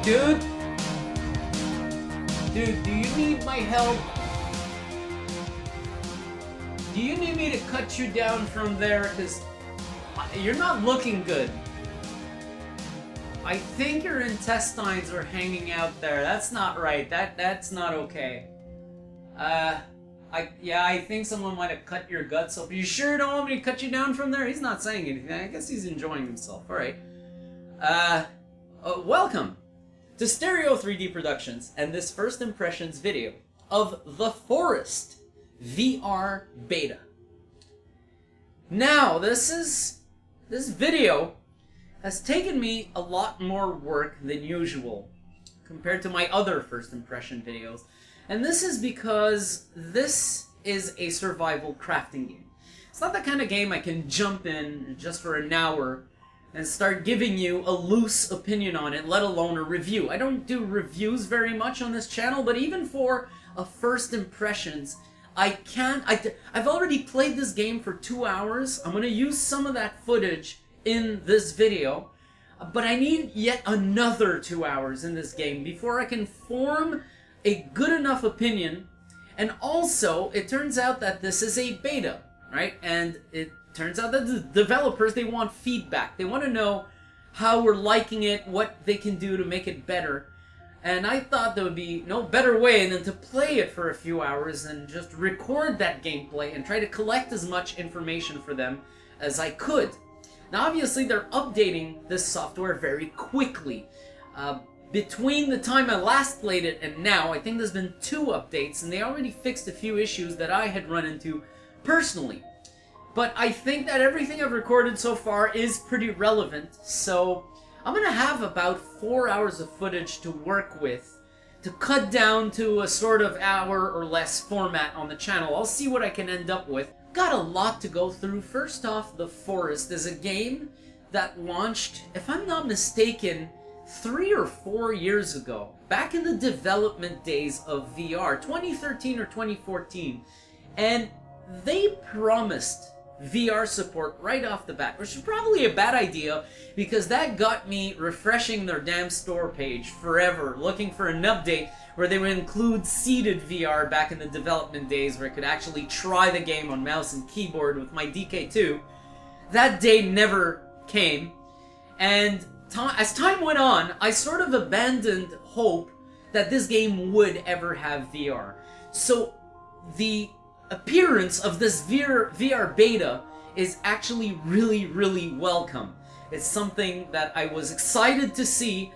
dude? Dude, do you need my help? Do you need me to cut you down from there? Because you're not looking good. I think your intestines are hanging out there. That's not right. That's not okay. I think someone might have cut your guts open. You sure don't want me to cut you down from there? He's not saying anything. I guess he's enjoying himself. Alright. Welcome to Stereo 3D Productions and this first impressions video of The Forest VR Beta. Now, this video has taken me a lot more work than usual compared to my other first impression videos. And this is because this is a survival crafting game. It's not the kind of game I can jump in just for an hour and start giving you a loose opinion on it, let alone a review. I don't do reviews very much on this channel, but even for a first impressions, I've already played this game for 2 hours. I'm going to use some of that footage in this video, but I need yet another 2 hours in this game before I can form a good enough opinion. And also, it turns out that this is a beta, right? And it turns out that the developers, they want feedback. They want to know how we're liking it, what they can do to make it better. And I thought there would be no better way than to play it for a few hours and just record that gameplay and try to collect as much information for them as I could. Now, obviously, they're updating this software very quickly. Between the time I last played it and now, I think there's been 2 updates, and they already fixed a few issues that I had run into personally. But I think that everything I've recorded so far is pretty relevant, so I'm going to have about 4 hours of footage to work with to cut down to a sort of hour or less format on the channel. I'll see what I can end up with. Got a lot to go through. First off, The Forest is a game that launched, if I'm not mistaken, 3 or 4 years ago, back in the development days of VR, 2013 or 2014, and they promised VR support right off the bat, which is probably a bad idea because that got me refreshing their damn store page forever, looking for an update where they would include seated VR back in the development days where I could actually try the game on mouse and keyboard with my DK2. That day never came, and as time went on, I sort of abandoned hope that this game would ever have VR. So the appearance of this VR beta is actually really, really welcome. It's something that I was excited to see.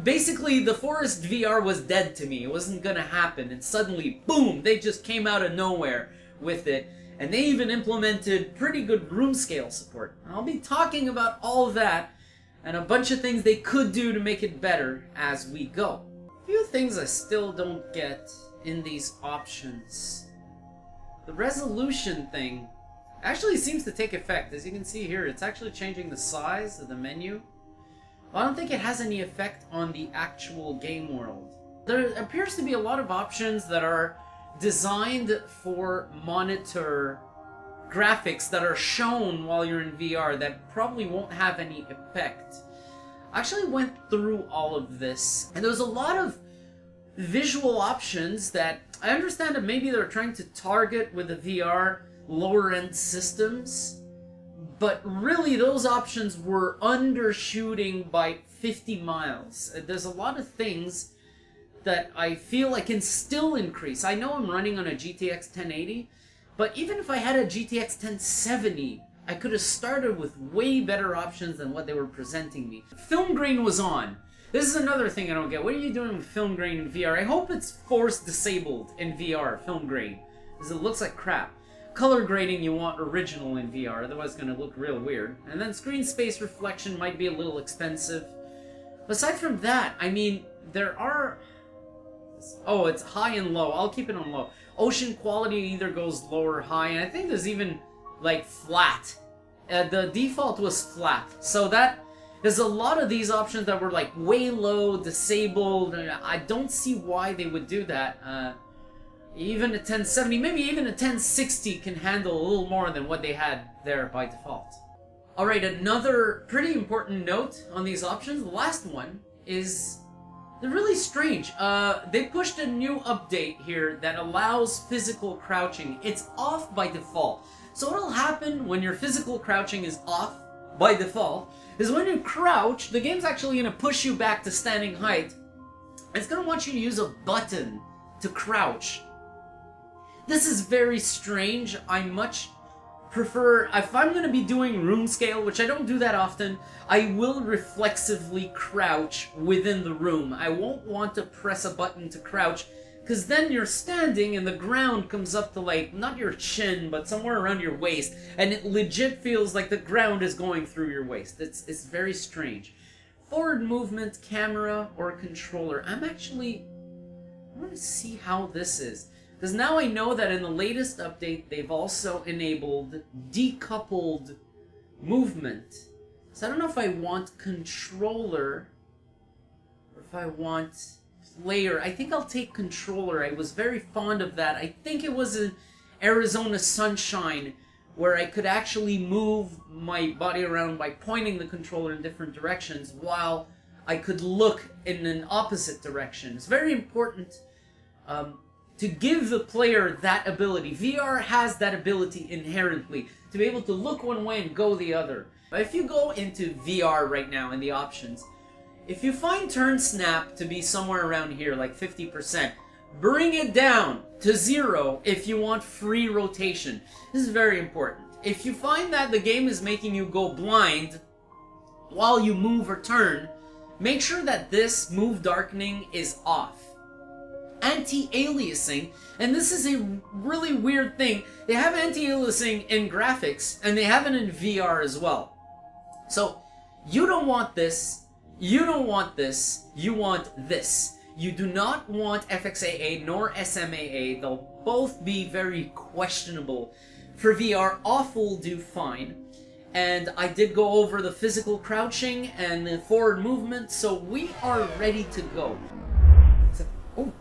Basically, The Forest VR was dead to me. It wasn't gonna happen, and suddenly, boom, they just came out of nowhere with it. And they even implemented pretty good room scale support. I'll be talking about all of that and a bunch of things they could do to make it better as we go. A few things I still don't get in these options. The resolution thing actually seems to take effect. As you can see here, it's actually changing the size of the menu. Well, I don't think it has any effect on the actual game world. There appears to be a lot of options that are designed for monitor graphics that are shown while you're in VR that probably won't have any effect. I actually went through all of this, and there's a lot of visual options that I understand that maybe they're trying to target with the VR lower-end systems, but really those options were undershooting by 50 miles. There's a lot of things that I feel I can still increase. I know I'm running on a GTX 1080, but even if I had a GTX 1070, I could have started with way better options than what they were presenting me. Film grain was on. This is another thing I don't get. What are you doing with film grain in VR? I hope it's force disabled in VR, film grain, because it looks like crap. Color grading you want original in VR, otherwise it's going to look real weird. And then screen space reflection might be a little expensive. Aside from that, I mean, there are... Oh, it's high and low. I'll keep it on low. Ocean quality either goes low or high, and I think there's even, like, flat. The default was flat. So that... There's a lot of these options that were, like, way low, disabled, and I don't see why they would do that. Even a 1070, maybe even a 1060 can handle a little more than what they had there by default. Alright, another pretty important note on these options, the last one, is They're really strange. They pushed a new update here that allows physical crouching. It's off by default. So what'll happen when your physical crouching is off by default is when you crouch, the game's actually going to push you back to standing height. It's going to want you to use a button to crouch. This is very strange. I much prefer, if I'm going to be doing room scale, which I don't do that often, I will reflexively crouch within the room. I won't want to press a button to crouch, because then you're standing and the ground comes up to, like, not your chin, but somewhere around your waist, and it legit feels like the ground is going through your waist. It's very strange. Forward movement, camera, or controller. I want to see how this is. Because now I know that in the latest update, they've also enabled decoupled movement. So I don't know if I want controller or if I want player. I think I'll take controller. I was very fond of that. I think it was in Arizona Sunshine where I could actually move my body around by pointing the controller in different directions while I could look in an opposite direction. It's very important to give the player that ability. VR has that ability inherently, to be able to look one way and go the other. But if you go into VR right now in the options, if you find turn snap to be somewhere around here, like 50%, bring it down to 0 if you want free rotation. This is very important. If you find that the game is making you go blind while you move or turn, make sure that this move darkening is off. Anti-aliasing, and this is a really weird thing. They have anti-aliasing in graphics, and they have it in VR as well. So, you don't want this, you don't want this, you want this. You do not want FXAA nor SMAA. They'll both be very questionable. For VR, off will do fine. And I did go over the physical crouching and the forward movement, so we are ready to go. Oh.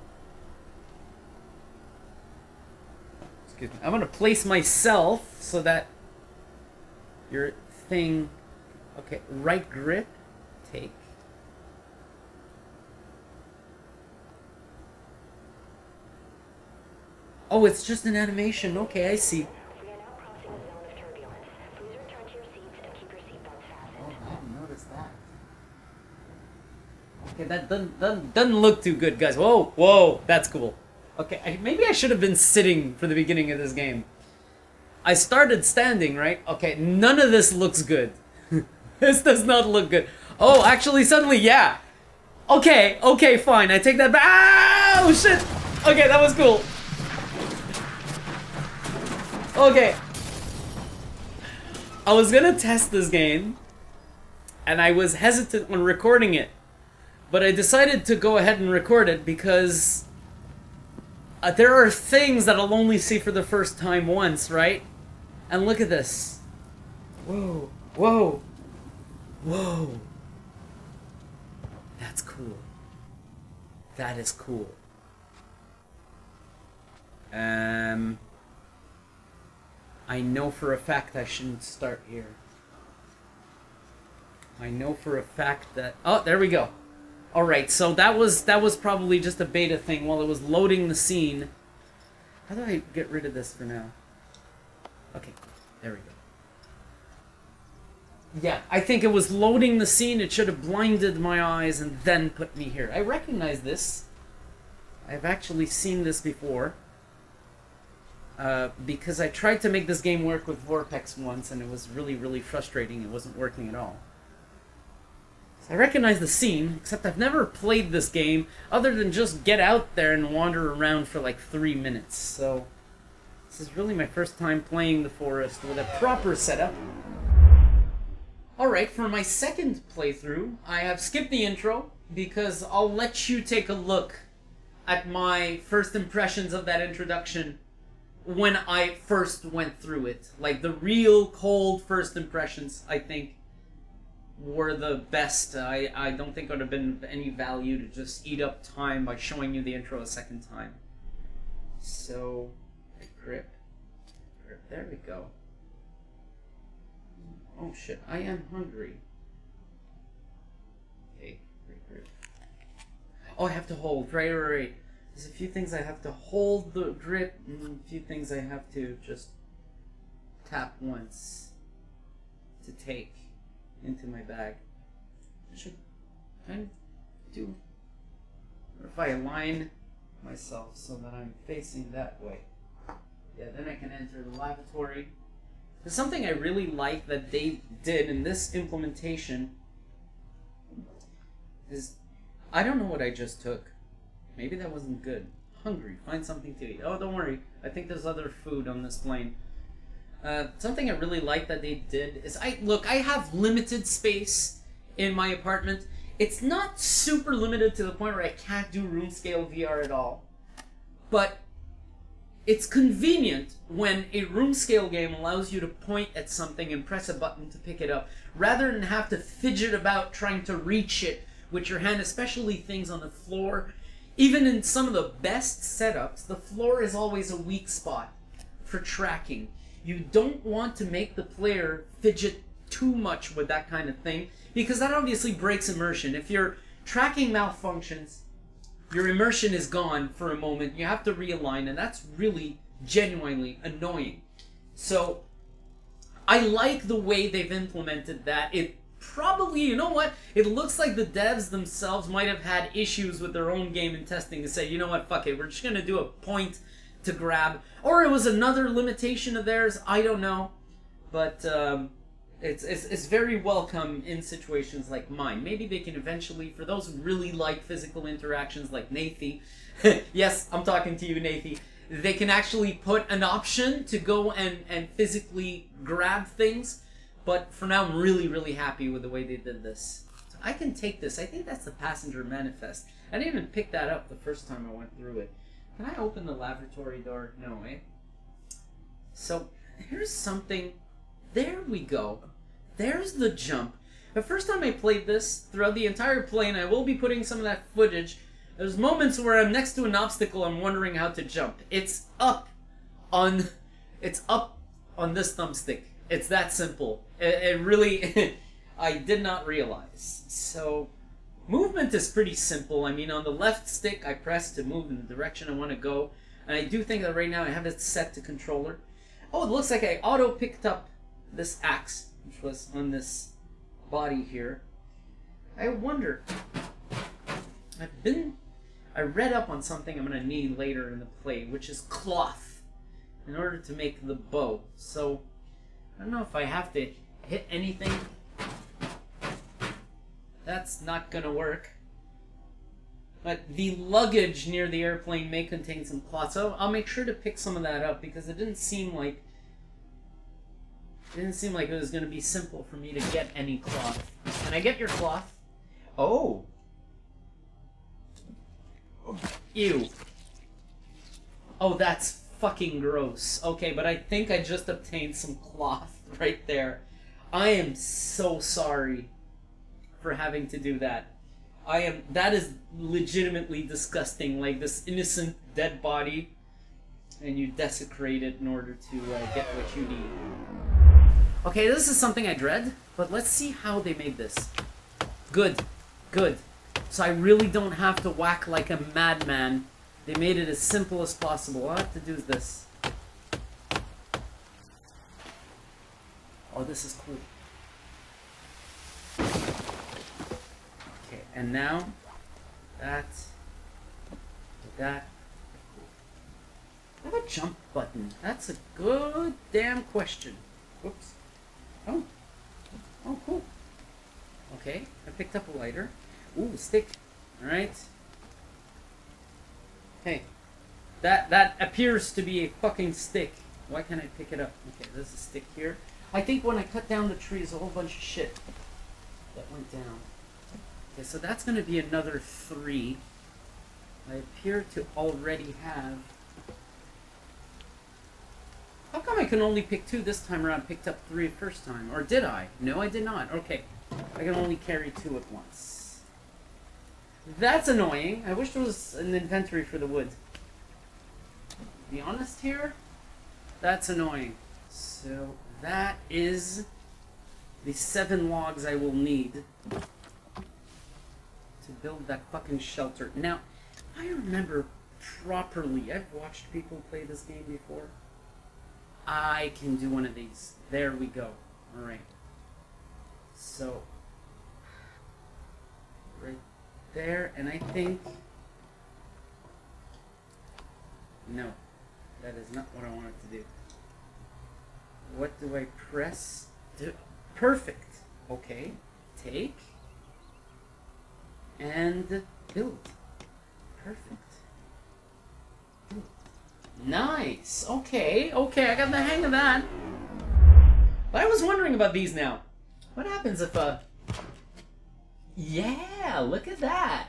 Excuse me. I'm going to place myself so that your thing... Okay, right grip, take. Oh, it's just an animation. Okay, I see. We are now crossing a zone of turbulence. Please return to your seats and keep your seatbelts fastened. Oh, I didn't notice that. Okay, that doesn't look too good, guys. Whoa, whoa, that's cool. Okay, maybe I should have been sitting for the beginning of this game. I started standing, right? Okay, none of this looks good. This does not look good. Oh, actually, suddenly, yeah. Okay, okay, fine. I take that back. Oh, shit. Okay, that was cool. Okay. I was gonna test this game, and I was hesitant when recording it. But I decided to go ahead and record it because there are things that I'll only see for the first time once, right? And look at this. Whoa, whoa, whoa. That's cool. That is cool. I know for a fact I shouldn't start here. I know for a fact that... Oh, there we go. Alright, so that was probably just a beta thing while it was loading the scene. How do I get rid of this for now? Okay, there we go. Yeah, I think it was loading the scene. It should have blinded my eyes and then put me here. I recognize this. I've actually seen this before. Because I tried to make this game work with Vorpex once, and it was really, really frustrating. It wasn't working at all. So I recognize the scene, except I've never played this game other than just get out there and wander around for like 3 minutes. So this is really my first time playing the forest with a proper setup. Alright, for my second playthrough, I have skipped the intro because I'll let you take a look at my first impressions of that introduction when I first went through it. Like, the real cold first impressions, I think, were the best. I don't think it would have been any value to just eat up time by showing you the intro a second time. So, grip. There we go. Oh shit, I am hungry. Okay, grip. Oh, I have to hold. Right, right, right. There's a few things I have to hold the grip, and a few things I have to just tap once to take into my bag. I should kind of do... Or if I align myself so that I'm facing that way. Yeah, then I can enter the lavatory. There's something I really like that they did in this implementation is... I don't know what I just took. Maybe that wasn't good. Hungry. Find something to eat. Oh, don't worry. I think there's other food on this plane. Something I really like that they did is... I have limited space in my apartment. It's not super limited to the point where I can't do room scale VR at all. But it's convenient when a room scale game allows you to point at something and press a button to pick it up, rather than have to fidget about trying to reach it with your hand, especially things on the floor. Even in some of the best setups, the floor is always a weak spot for tracking. You don't want to make the player fidget too much with that kind of thing, because that obviously breaks immersion. If your tracking malfunctions, your immersion is gone for a moment. You have to realign, and that's really genuinely annoying. So I like the way they've implemented that. It probably, you know what? It looks like the devs themselves might have had issues with their own game in testing to say, you know what, fuck it, we're just going to do a point to grab. Or it was another limitation of theirs, I don't know. But it's very welcome in situations like mine. Maybe they can eventually, for those who really like physical interactions like Nathy, yes, I'm talking to you, Nathy, they can actually put an option to go and physically grab things. But for now, I'm really, really happy with the way they did this. So I can take this. I think that's the passenger manifest. I didn't even pick that up the first time I went through it. Can I open the lavatory door? No, eh? So, here's something. There we go. There's the jump. The first time I played this, throughout the entire plane, I will be putting some of that footage. There's moments where I'm next to an obstacle, I'm wondering how to jump. It's up on this thumbstick. It's that simple. It really, I did not realize. So, movement is pretty simple. I mean, on the left stick, I press to move in the direction I want to go. And I do think that right now I have it set to controller. Oh, it looks like I auto-picked up this axe, which was on this body here. I wonder, I read up on something I'm going to need later in the play, which is cloth, in order to make the bow. So, I don't know if I have to hit anything. That's not gonna work. But the luggage near the airplane may contain some cloth, so I'll make sure to pick some of that up, because it didn't seem like it was gonna be simple for me to get any cloth. Can I get your cloth? Oh. Ew. Oh, that's fucking gross. Okay, but I think I just obtained some cloth right there. I am so sorry for having to do that. That is legitimately disgusting, like this innocent dead body, and you desecrate it in order to get what you need. Okay, this is something I dread, but let's see how they made this. Good, good. So I really don't have to whack like a madman. They made it as simple as possible. All I have to do is this. Oh, this is cool. Okay, and now that. I have a jump button. That's a good damn question. Whoops. Oh. Oh, cool. Okay, I picked up a lighter. Ooh, stick. Alright. Hey. That appears to be a fucking stick. Why can't I pick it up? Okay, there's a stick here. I think when I cut down the tree, there's a whole bunch of shit that went down. Okay, so that's going to be another 3. I appear to already have... How come I can only pick 2 this time around? Picked up 3 the first time. Or did I? No, I did not. Okay. I can only carry 2 at once. That's annoying. I wish there was an inventory for the wood. To be honest here, that's annoying. So that is the 7 logs I will need to build that fucking shelter. Now, I remember properly. I've watched people play this game before. I can do one of these. There we go. Alright. So, right there, and I think... No, that is not what I wanted to do. What do I press? Perfect. Okay. Take. And build. Perfect. Build. Nice. Okay. Okay, I got the hang of that. But I was wondering about these now. What happens if Yeah, look at that.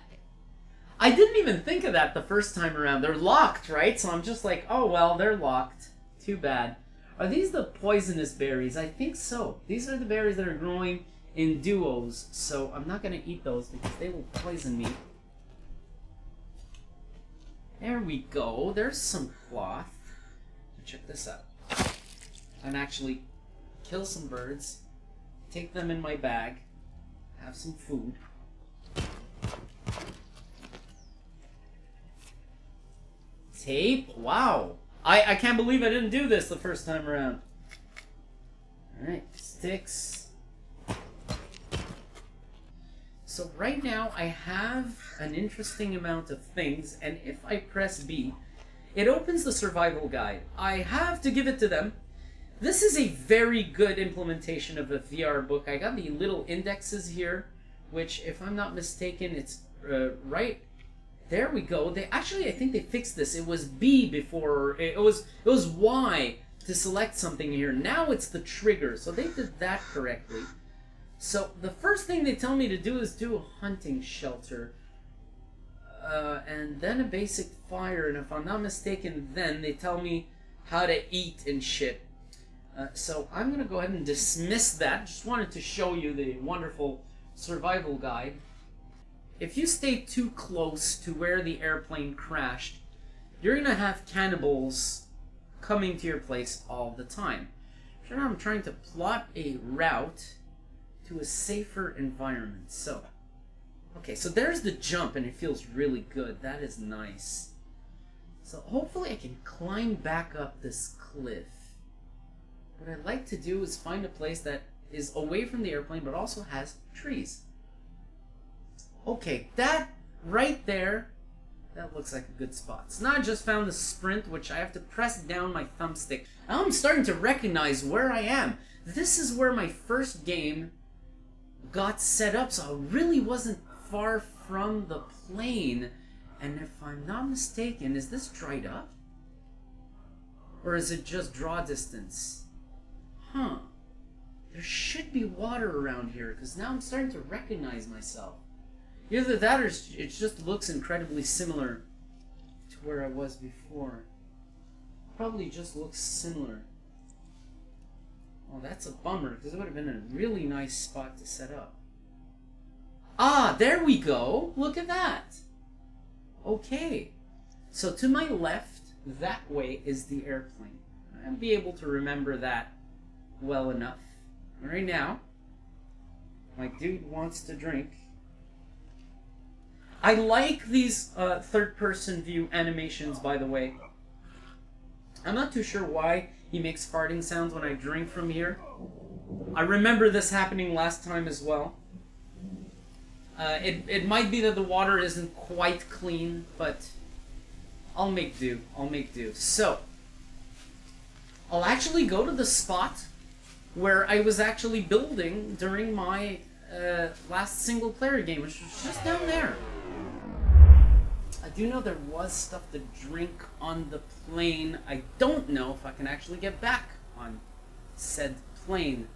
I didn't even think of that the first time around. They're locked, right? So I'm just like, oh well, they're locked. Too bad. Are these the poisonous berries? I think so. These are the berries that are growing in duos. So I'm not going to eat those because they will poison me. There we go. There's some cloth. Check this out. And actually kill some birds. Take them in my bag. Have some food. Tape? Wow. I can't believe I didn't do this the first time around. Alright, sticks. So right now I have an interesting amount of things, and if I press B, it opens the survival guide. I have to give it to them. This is a very good implementation of a VR book. I got the little indexes here, which, if I'm not mistaken, it's right... There we go. They actually, I think they fixed this. It was B before. It was Y to select something here. Now it's the trigger. So they did that correctly. So the first thing they tell me to do is do a hunting shelter. And then a basic fire. And if I'm not mistaken, then they tell me how to eat and shit. So I'm going to go ahead and dismiss that. Just wanted to show you the wonderful survival guide. If you stay too close to where the airplane crashed, you're going to have cannibals coming to your place all the time. So now I'm trying to plot a route to a safer environment. So, okay, so there's the jump, and it feels really good. That is nice. So hopefully I can climb back up this cliff. What I'd like to do is find a place that is away from the airplane, but also has trees. Okay, that right there, that looks like a good spot. So now I just found the sprint, which I have to press down my thumbstick. Now I'm starting to recognize where I am. This is where my first game got set up, so I really wasn't far from the plane. And if I'm not mistaken, is this dried up? Or is it just draw distance? Huh. There should be water around here, because now I'm starting to recognize myself. Either that or it just looks incredibly similar to where I was before. Probably just looks similar. Oh, that's a bummer, because it would have been a really nice spot to set up. Ah, there we go! Look at that! Okay. So to my left, that way is the airplane. I'll be able to remember that well enough. Right now, my dude wants to drink. I like these third-person view animations, by the way. I'm not too sure why he makes farting sounds when I drink from here. I remember this happening last time as well. It might be that the water isn't quite clean, but I'll make do. I'll make do. So, I'll actually go to the spot where I was actually building during my last single-player game, which was just down there. I do know there was stuff to drink on the plane. I don't know if I can actually get back on said plane.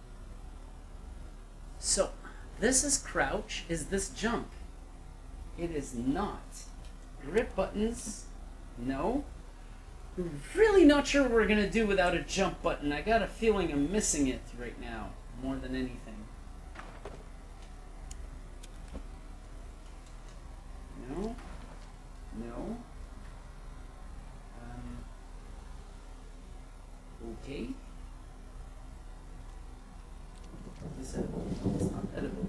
So, this is crouch. Is this jump? It is not. Grip buttons? No. I'm really not sure what we're going to do without a jump button. I got a feeling I'm missing it right now, more than anything. No. No. Okay. Is this edible? It's not edible.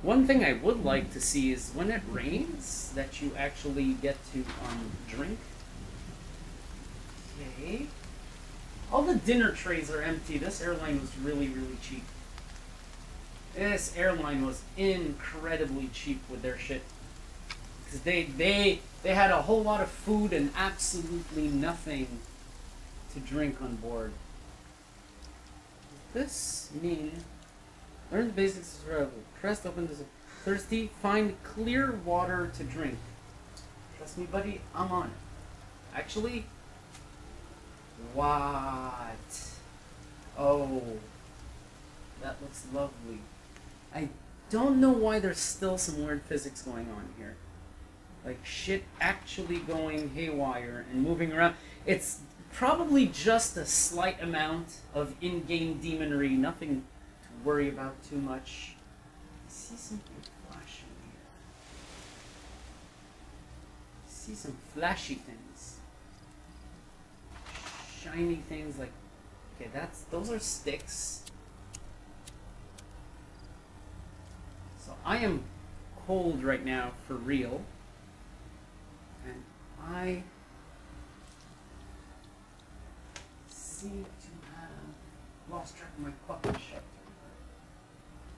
One thing I would like to see is when it rains that you actually get to drink. Okay. All the dinner trays are empty. This airline was really, really cheap. This airline was incredibly cheap with their shit. Because they had a whole lot of food and absolutely nothing to drink on board. Does this mean learn the basics of survival? Press open to thirsty, find clear water to drink. Trust me, buddy, I'm on it. Actually, what? Oh, that looks lovely. I don't know why there's still some weird physics going on here. Like shit actually going haywire and moving around. It's probably just a slight amount of in-game demonry, nothing to worry about too much. I see something flashing here. I see some flashy things. Shiny things like... Okay, those are sticks. So I am cold right now for real. And I seem to have lost track of my fucking shelter.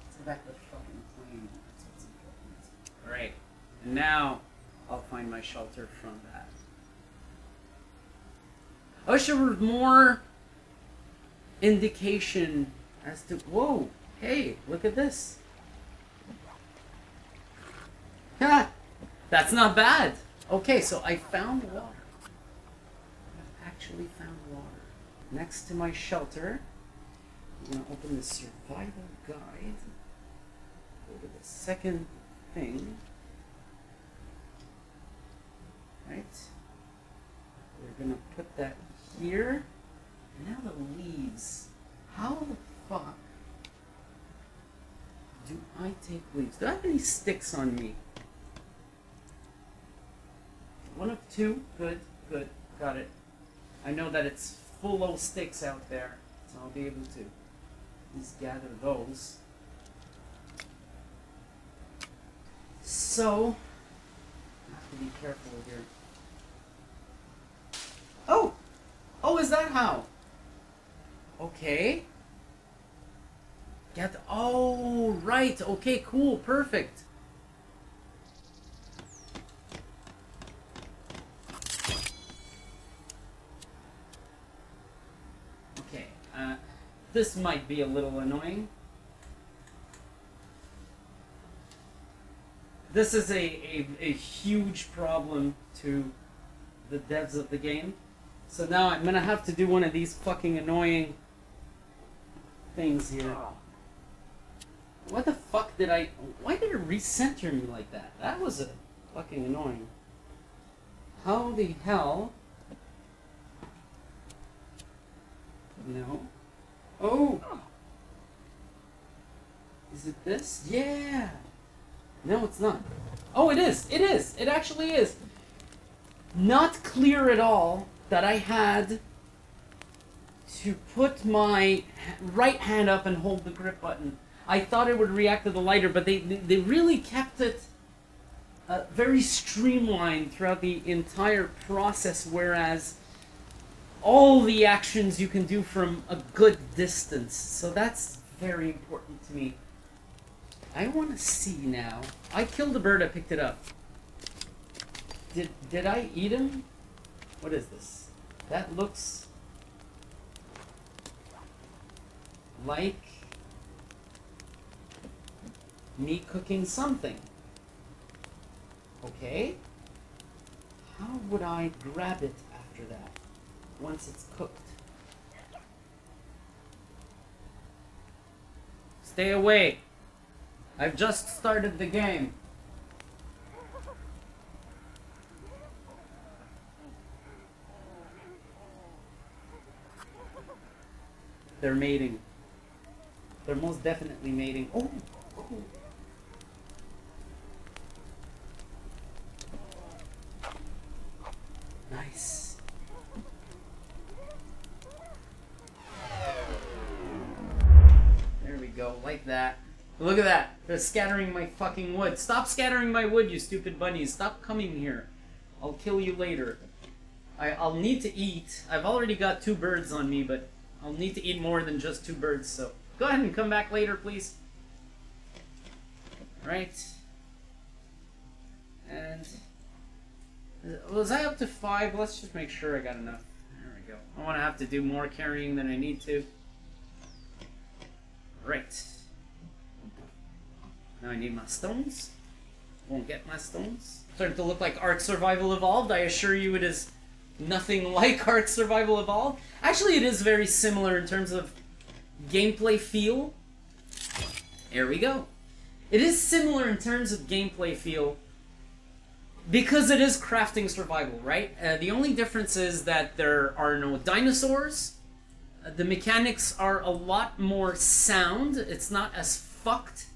Let's go back to the fucking plane. That's what's important. Alright. And now I'll find my shelter from that. I wish there was more indication as to... Whoa! Hey, look at this. Ha! That's not bad! Okay, so I found water. I actually found water. Next to my shelter, I'm going to open the survival guide. Go to the second thing. Right? We're going to put that here. And now the leaves. How the fuck do I take leaves? Do I have any sticks on me? One of two. Good, good. Got it. I know that it's full of sticks out there, so I'll be able to at least gather those. So, I have to be careful here. Oh! Oh, is that how? Okay. Oh, right. Okay, cool. Perfect. This might be a little annoying. This is a huge problem to the devs of the game. So now I'm gonna have to do one of these fucking annoying things here. What the fuck did I... Why did it recenter me like that? That was a fucking annoying. How the hell... No. Oh! Is it this? Yeah! No, it's not. Oh, it is! It is! It actually is! Not clear at all that I had to put my right hand up and hold the grip button. I thought it would react to the lighter, but they really kept it very streamlined throughout the entire process, whereas all the actions you can do from a good distance. So that's very important to me. I want to see now. I killed a bird, I picked it up. Did I eat him? What is this? That looks like me cooking something. Okay. How would I grab it after that? Once it's cooked. Stay away. I've just started the game. They're mating. They're most definitely mating. Oh, cool. Nice. There we go, like that. Look at that. They're scattering my fucking wood. Stop scattering my wood, you stupid bunnies. Stop coming here. I'll kill you later. I'll need to eat. I've already got 2 birds on me, but I'll need to eat more than just 2 birds, so go ahead and come back later, please. Right. And was I up to 5? Let's just make sure I got enough. There we go. I want to have to do more carrying than I need to. Right. Now I need my stones. Won't get my stones. Starting to look like Ark Survival Evolved. I assure you it is nothing like Ark Survival Evolved. Actually, it is very similar in terms of gameplay feel. There we go. It is similar in terms of gameplay feel because it is crafting survival, right? The only difference is that there are no dinosaurs. The mechanics are a lot more sound. It's not as fucked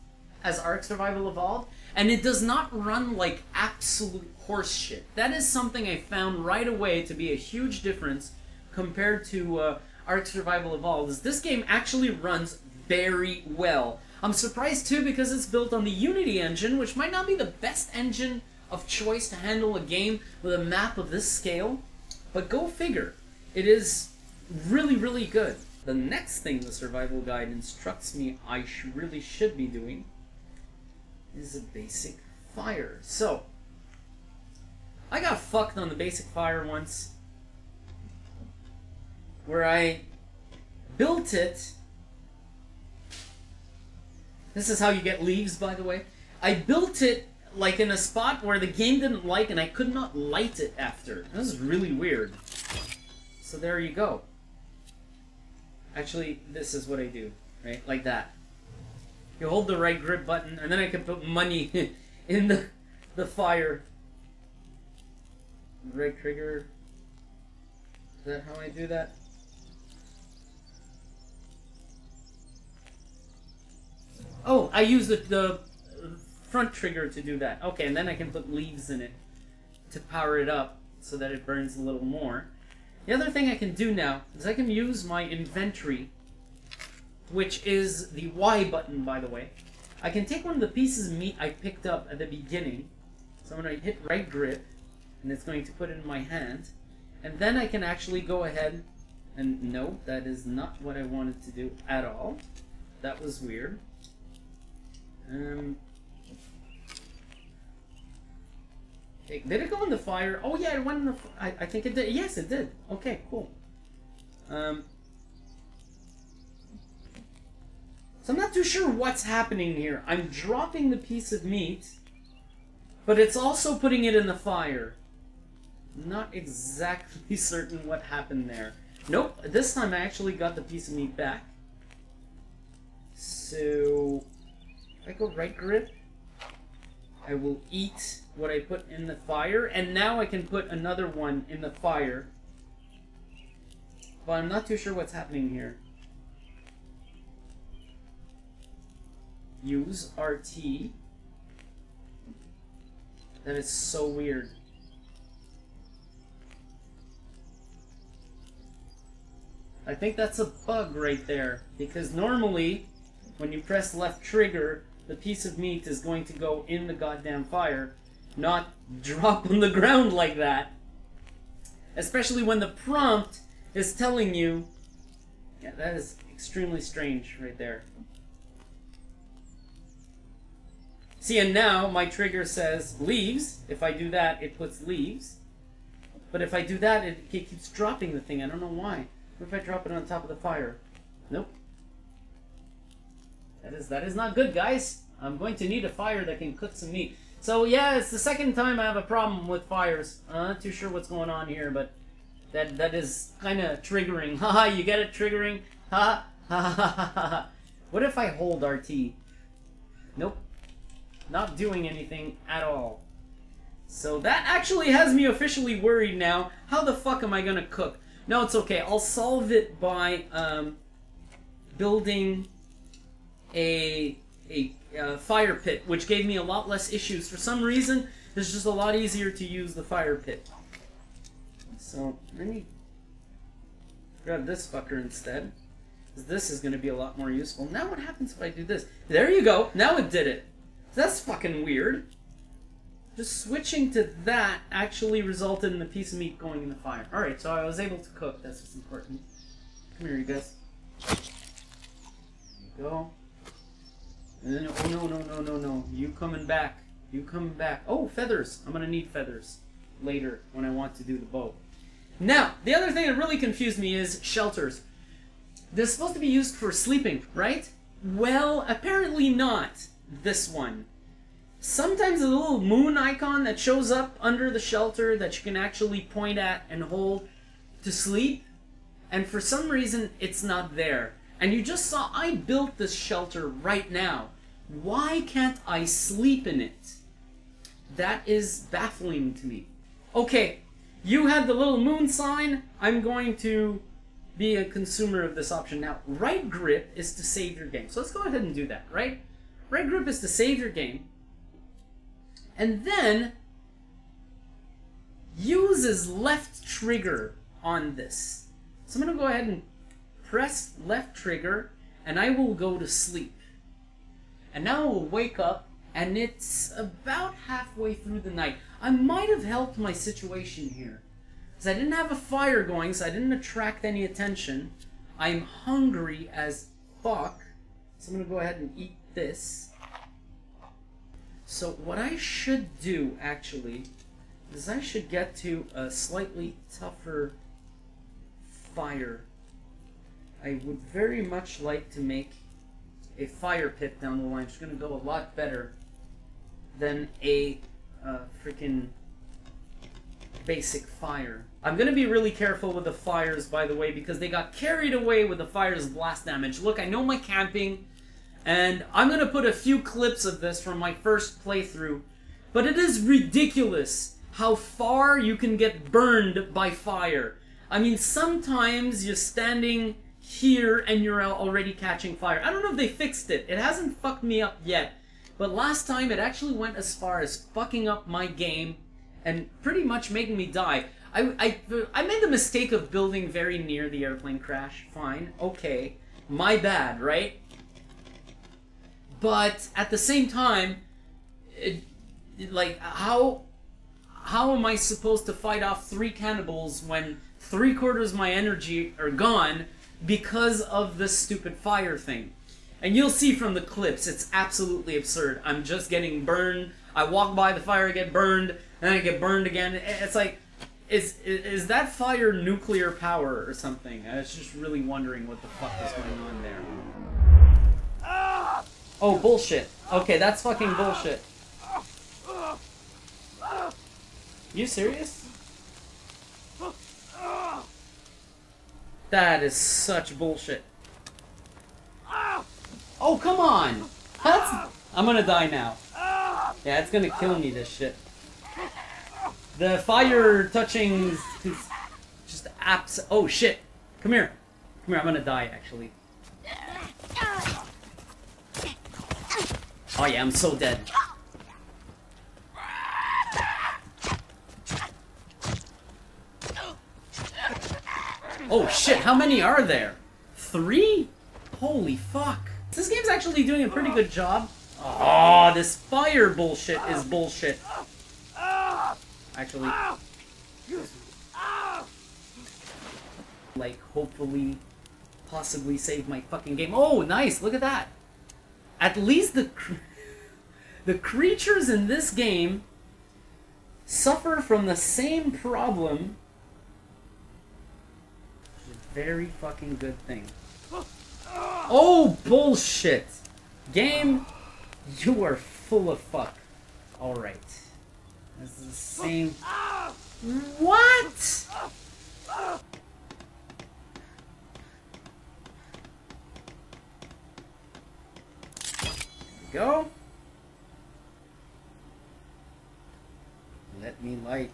as Ark Survival Evolved. And it does not run like absolute horse shit. That is something I found right away to be a huge difference compared to Ark Survival Evolved. Is this game actually runs very well. I'm surprised too because it's built on the Unity engine, which might not be the best engine of choice to handle a game with a map of this scale. But go figure. It is really, really good. The next thing the survival guide instructs me I really should be doing is a basic fire. So, I got fucked on the basic fire once, where I built it. This is how you get leaves, by the way. I built it like in a spot where the game didn't like, and I could not light it after. This is really weird. So there you go. Actually, this is what I do, right? Like that. You hold the right grip button, and then I can put money in the fire. Right trigger. Is that how I do that? Oh, I use the front trigger to do that. Okay, and then I can put leaves in it to power it up so that it burns a little more. The other thing I can do now is I can use my inventory, which is the Y button, by the way. I can take one of the pieces of meat I picked up at the beginning. So I'm going to hit right grip, and it's going to put it in my hand. And then I can actually go ahead and... No, that is not what I wanted to do at all. That was weird. Okay, did it go in the fire? Oh yeah, it went in the... I think it did. Yes, it did. Okay, cool. So I'm not too sure what's happening here. I'm dropping the piece of meat, but it's also putting it in the fire. Not exactly certain what happened there. Nope, this time I actually got the piece of meat back. So, if I go right grip, I will eat what I put in the fire, and now I can put another one in the fire. But I'm not too sure what's happening here. Use RT. That is so weird. I think that's a bug right there, because normally when you press left trigger, the piece of meat is going to go in the goddamn fire, not drop on the ground like that. Especially when the prompt is telling you... Yeah, that is extremely strange right there. See, and now my trigger says leaves. If I do that, it puts leaves. But if I do that, it keeps dropping the thing. I don't know why. What if I drop it on top of the fire? Nope. That is not good, guys. I'm going to need a fire that can cook some meat. So yeah, it's the second time I have a problem with fires. I'm not too sure what's going on here, but that is kind of triggering. Haha, you get it? Triggering? Ha ha ha ha ha. What if I hold RT? Nope. Not doing anything at all. So that actually has me officially worried now. How the fuck am I gonna cook? No, it's okay. I'll solve it by building a fire pit, which gave me a lot less issues. For some reason, it's just a lot easier to use the fire pit. So, let me grab this fucker instead. This is going to be a lot more useful. Now what happens if I do this? There you go. Now it did it. That's fucking weird. Just switching to that actually resulted in a piece of meat going in the fire. Alright, so I was able to cook. That's what's important. Come here, you guys. There you go. And then, oh no, no, no, no, no. You coming back. You coming back. Oh, feathers. I'm going to need feathers later when I want to do the bow. Now, the other thing that really confused me is shelters. They're supposed to be used for sleeping, right? Well, apparently not this one. Sometimes a little moon icon that shows up under the shelter that you can actually point at and hold to sleep, and for some reason it's not there. And you just saw I built this shelter right now. Why can't I sleep in it? That is baffling to me. Okay, you had the little moon sign. I'm going to be a consumer of this option. Now, right grip is to save your game. So let's go ahead and do that, right? Right grip is to save your game. And then uses left trigger on this. So I'm going to go ahead and press left trigger, and I will go to sleep. And now I will wake up, and it's about halfway through the night. I might have helped my situation here, because I didn't have a fire going, so I didn't attract any attention. I'm hungry as fuck, so I'm going to go ahead and eat this. So what I should do, actually, is I should get to a slightly tougher fire. I would very much like to make a fire pit down the line. It's going to go a lot better than a freaking basic fire. I'm going to be really careful with the fires, by the way, because they got carried away with the fire's blast damage. Look, I know my camping, and I'm going to put a few clips of this from my first playthrough, but it is ridiculous how far you can get burned by fire. I mean, sometimes you're standing here and you're already catching fire. I don't know if they fixed it. It hasn't fucked me up yet. But last time it actually went as far as fucking up my game and pretty much making me die. I made the mistake of building very near the airplane crash. Fine. Okay. My bad, right? But at the same time, how am I supposed to fight off 3 cannibals when 3/4 of my energy are gone because of this stupid fire thing? And you'll see from the clips, it's absolutely absurd. I'm just getting burned. I walk by the fire, I get burned, and then I get burned again. It's like, is that fire nuclear power or something? I was just really wondering what the fuck was going on there. Oh, bullshit. Okay, that's fucking bullshit. You serious? That is such bullshit. Oh, come on! I'm gonna die now. Yeah, it's gonna kill me, this shit. The fire touching is just oh shit! Come here. Come here, I'm gonna die, actually. Oh yeah, I'm so dead. Oh shit, how many are there? 3? Holy fuck. This game's actually doing a pretty good job. Oh, this fire bullshit is bullshit. Actually, like, hopefully, possibly save my fucking game. Oh, nice, look at that. At least the creatures in this game suffer from the same problem. Which is a very fucking good thing. Oh, bullshit! Game, you are full of fuck. Alright. This is the same... What?! There we go. Let me light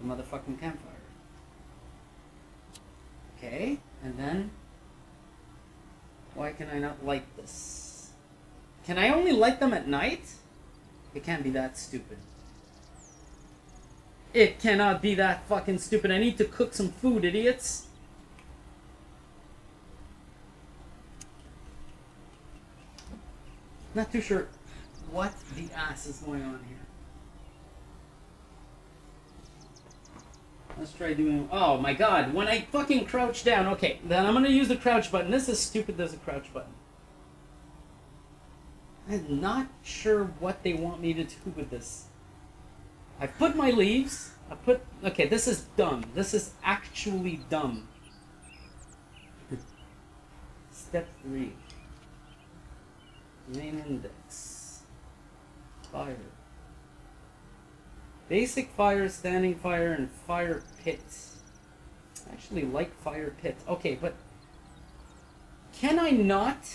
the motherfucking campfire. Okay, and then... Why can I not light this? Can I only light them at night? It can't be that stupid. It cannot be that fucking stupid. I need to cook some food, idiots. Not too sure what the ass is going on here. Let's try doing... Oh my god, when I fucking crouch down... Okay, then I'm gonna use the crouch button. This is stupid, there's a crouch button. I'm not sure what they want me to do with this. I put my leaves. I put... Okay, this is dumb. This is actually dumb. Step 3. Main index. Fire. Basic fire, standing fire, and fire pit. I actually like fire pit. Okay, but... Can I not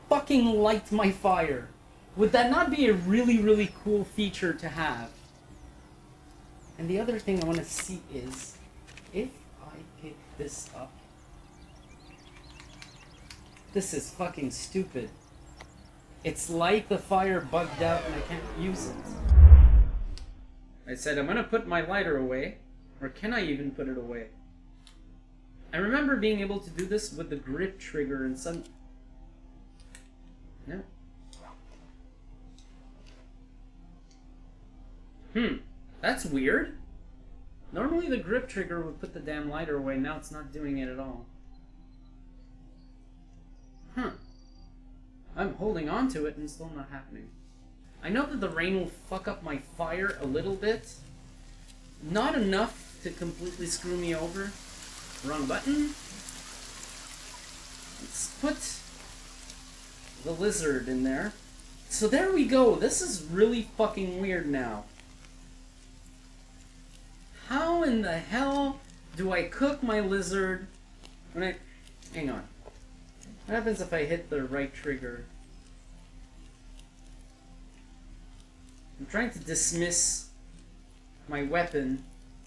fucking light my fire? Would that not be a really, really cool feature to have? And the other thing I want to see is, if I pick this up... This is fucking stupid. It's like the fire bugged out and I can't use it. I said I'm gonna put my lighter away. Or can I even put it away? I remember being able to do this with the grip trigger and some... No. That's weird. Normally the grip trigger would put the damn lighter away, now it's not doing it at all. I'm holding on to it and it's still not happening. I know that the rain will fuck up my fire a little bit. Not enough to completely screw me over. Wrong button. Let's put the lizard in there. So there we go. This is really fucking weird now. How in the hell do I cook my lizard when I... Hang on. What happens if I hit the right trigger? I'm trying to dismiss my weapon,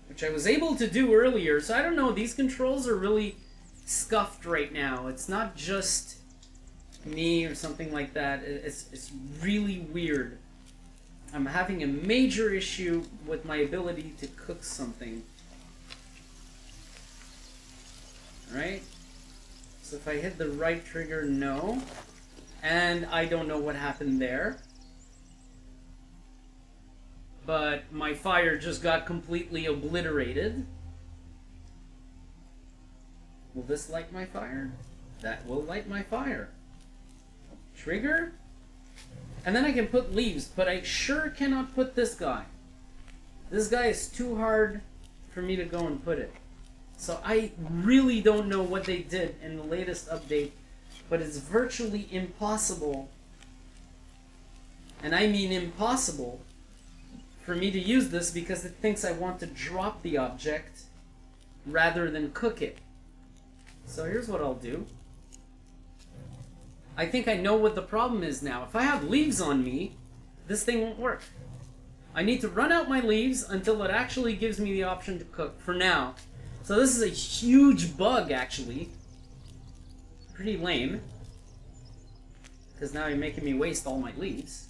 which I was able to do earlier, so I don't know, these controls are really scuffed right now. It's not just me or something like that. It's really weird. I'm having a major issue with my ability to cook something. Right? So if I hit the right trigger, no. And I don't know what happened there. But my fire just got completely obliterated. Will this light my fire? That will light my fire. Trigger? And then I can put leaves, but I sure cannot put this guy. This guy is too hard for me to go and put it. So I really don't know what they did in the latest update, but it's virtually impossible, and I mean impossible, for me to use this because it thinks I want to drop the object rather than cook it. So here's what I'll do. I think I know what the problem is now. If I have leaves on me, this thing won't work. I need to run out my leaves until it actually gives me the option to cook, for now. So this is a huge bug, actually. Pretty lame. Because now you're making me waste all my leaves.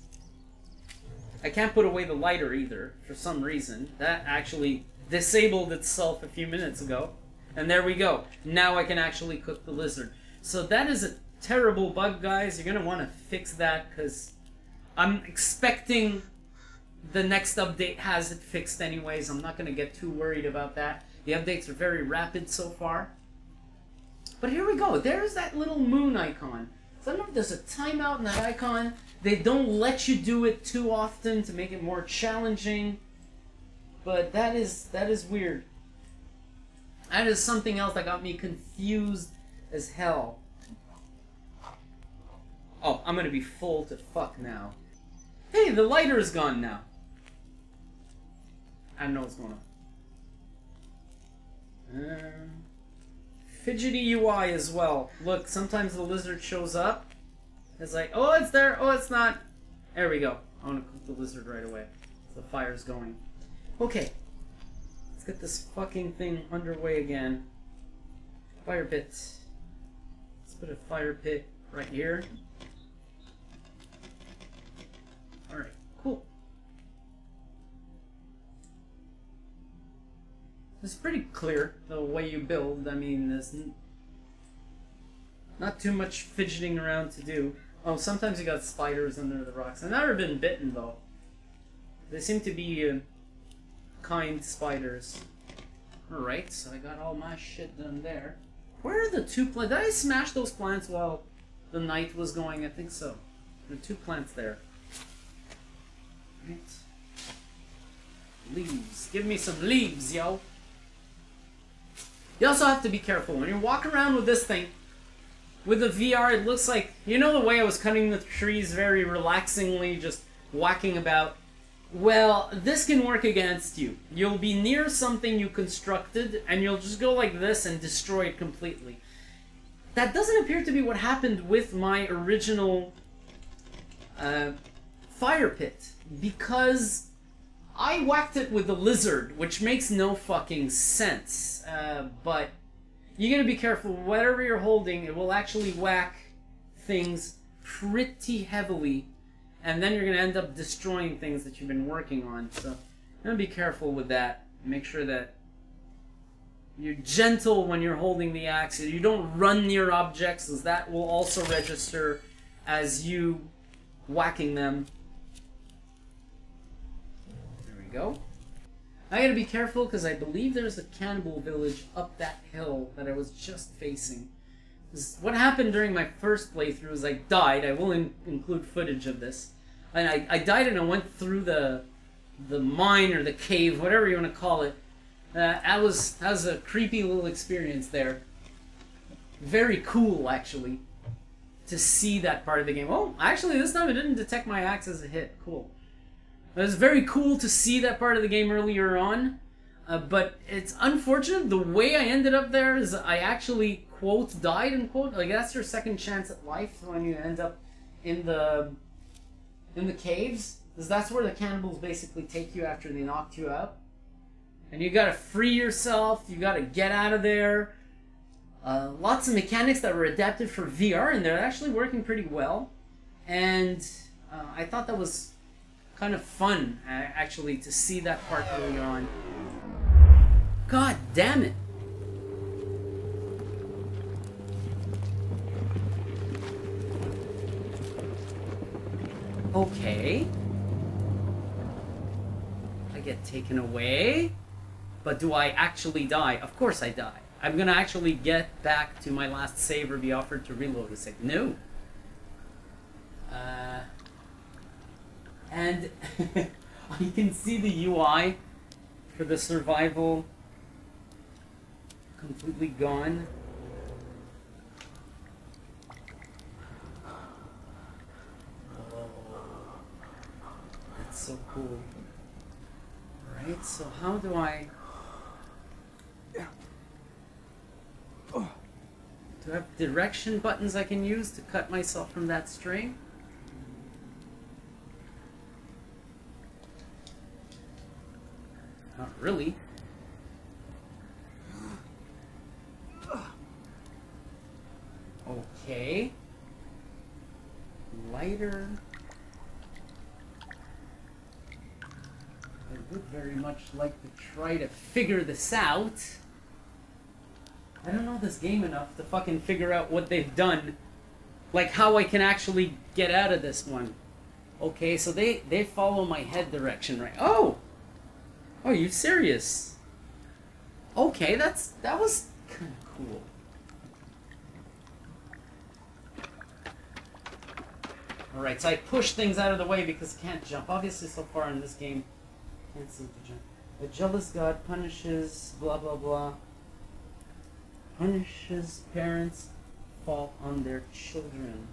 I can't put away the lighter either, for some reason. That actually disabled itself a few minutes ago. And there we go. Now I can actually cook the lizard. So that is a terrible bug, guys. You're going to want to fix that, because I'm expecting the next update has it fixed anyways. I'm not going to get too worried about that. The updates are very rapid so far. But here we go. There's that little moon icon. So I don't know if there's a timeout in that icon. They don't let you do it too often to make it more challenging. But that is weird. That is something else that got me confused as hell. Oh, I'm gonna be full to fuck now. Hey, the lighter is gone now. I don't know what's going on. Fidgety UI as well. Look, sometimes the lizard shows up. It's like, oh, it's there. Oh, it's not. There we go. I want to cook the lizard right away. The fire's going. Okay. Let's get this fucking thing underway again. Fire pit. Let's put a fire pit right here. Alright, cool. It's pretty clear the way you build. I mean, there's not too much fidgeting around to do. Oh, sometimes you got spiders under the rocks. I've never been bitten, though. They seem to be kind spiders. Alright, so I got all my shit done there. Where are the 2 plants? Did I smash those plants while the night was going? I think so. There are 2 plants there. Right. Leaves. Give me some leaves, yo. You also have to be careful. When you're walking around with this thing, with the VR, it looks like... You know the way I was cutting the trees very relaxingly, just whacking about? Well, this can work against you. You'll be near something you constructed, and you'll just go like this and destroy it completely. That doesn't appear to be what happened with my original fire pit, because I whacked it with the lizard, which makes no fucking sense. But you gotta be careful. Whatever you're holding, it will actually whack things pretty heavily, and then you're gonna end up destroying things that you've been working on. So, I'm gonna be careful with that. Make sure that you're gentle when you're holding the axe. You don't run near objects, as that will also register as you whacking them. There we go. I gotta be careful because I believe there's a cannibal village up that hill that I was just facing. What happened during my first playthrough is I died. I will include footage of this. And I died and I went through the mine or the cave, whatever you want to call it. That was a creepy little experience there. Very cool, actually, to see that part of the game. Oh, actually, this time it didn't detect my axe as a hit. Cool. It was very cool to see that part of the game earlier on, but it's unfortunate the way I ended up there is I actually, quote, died, unquote. Like, that's your second chance at life when you end up in the caves, because that's where the cannibals basically take you after they knocked you out. And you gotta free yourself, you gotta get out of there. Lots of mechanics that were adapted for VR, and they're actually working pretty well. And I thought that was kind of fun, actually, to see that part early on. God damn it! Okay. I get taken away. But do I actually die? Of course I die. I'm gonna actually get back to my last save or be offered to reload a save. No. And you can see the UI for the survival completely gone. Oh, that's so cool. Right, so how do I... Do I have direction buttons I can use to cut myself from that string? Not really. Okay. Lighter. I would very much like to try to figure this out. I don't know this game enough to fucking figure out what they've done. Like how I can actually get out of this one. Okay, so they follow my head direction, right? Oh! Oh, are you serious? Okay, that was kind of cool. Alright, so I push things out of the way because I can't jump. Obviously, so far in this game, can't seem to jump. A jealous god punishes blah blah blah. Punishes parents' fault on their children.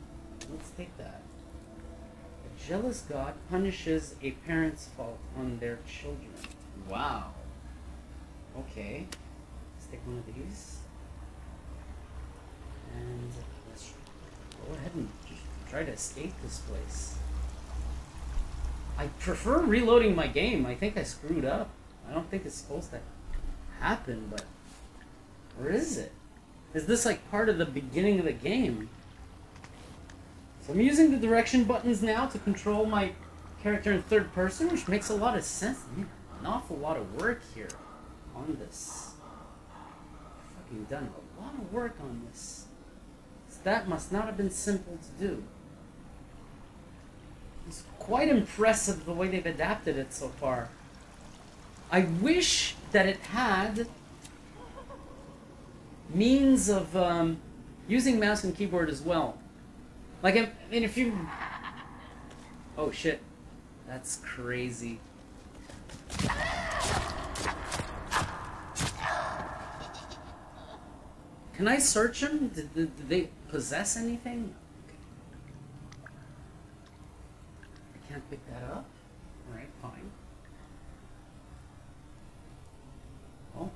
Let's take that. A jealous god punishes a parent's fault on their children. Wow. Okay. Let's take one of these. And let's go ahead and just try to escape this place. I prefer reloading my game. I think I screwed up. I don't think it's supposed to happen, but... Or is it? Is this like part of the beginning of the game? So I'm using the direction buttons now to control my character in third person, which makes a lot of sense. Man, an awful lot of work here on this. I've fucking done a lot of work on this. So that must not have been simple to do. It's quite impressive the way they've adapted it so far. I wish that it had means of using mouse and keyboard as well. Like, I mean, if you... Oh shit. That's crazy. Can I search them? Did they possess anything? Okay. I can't pick that up? Alright, fine. Oh.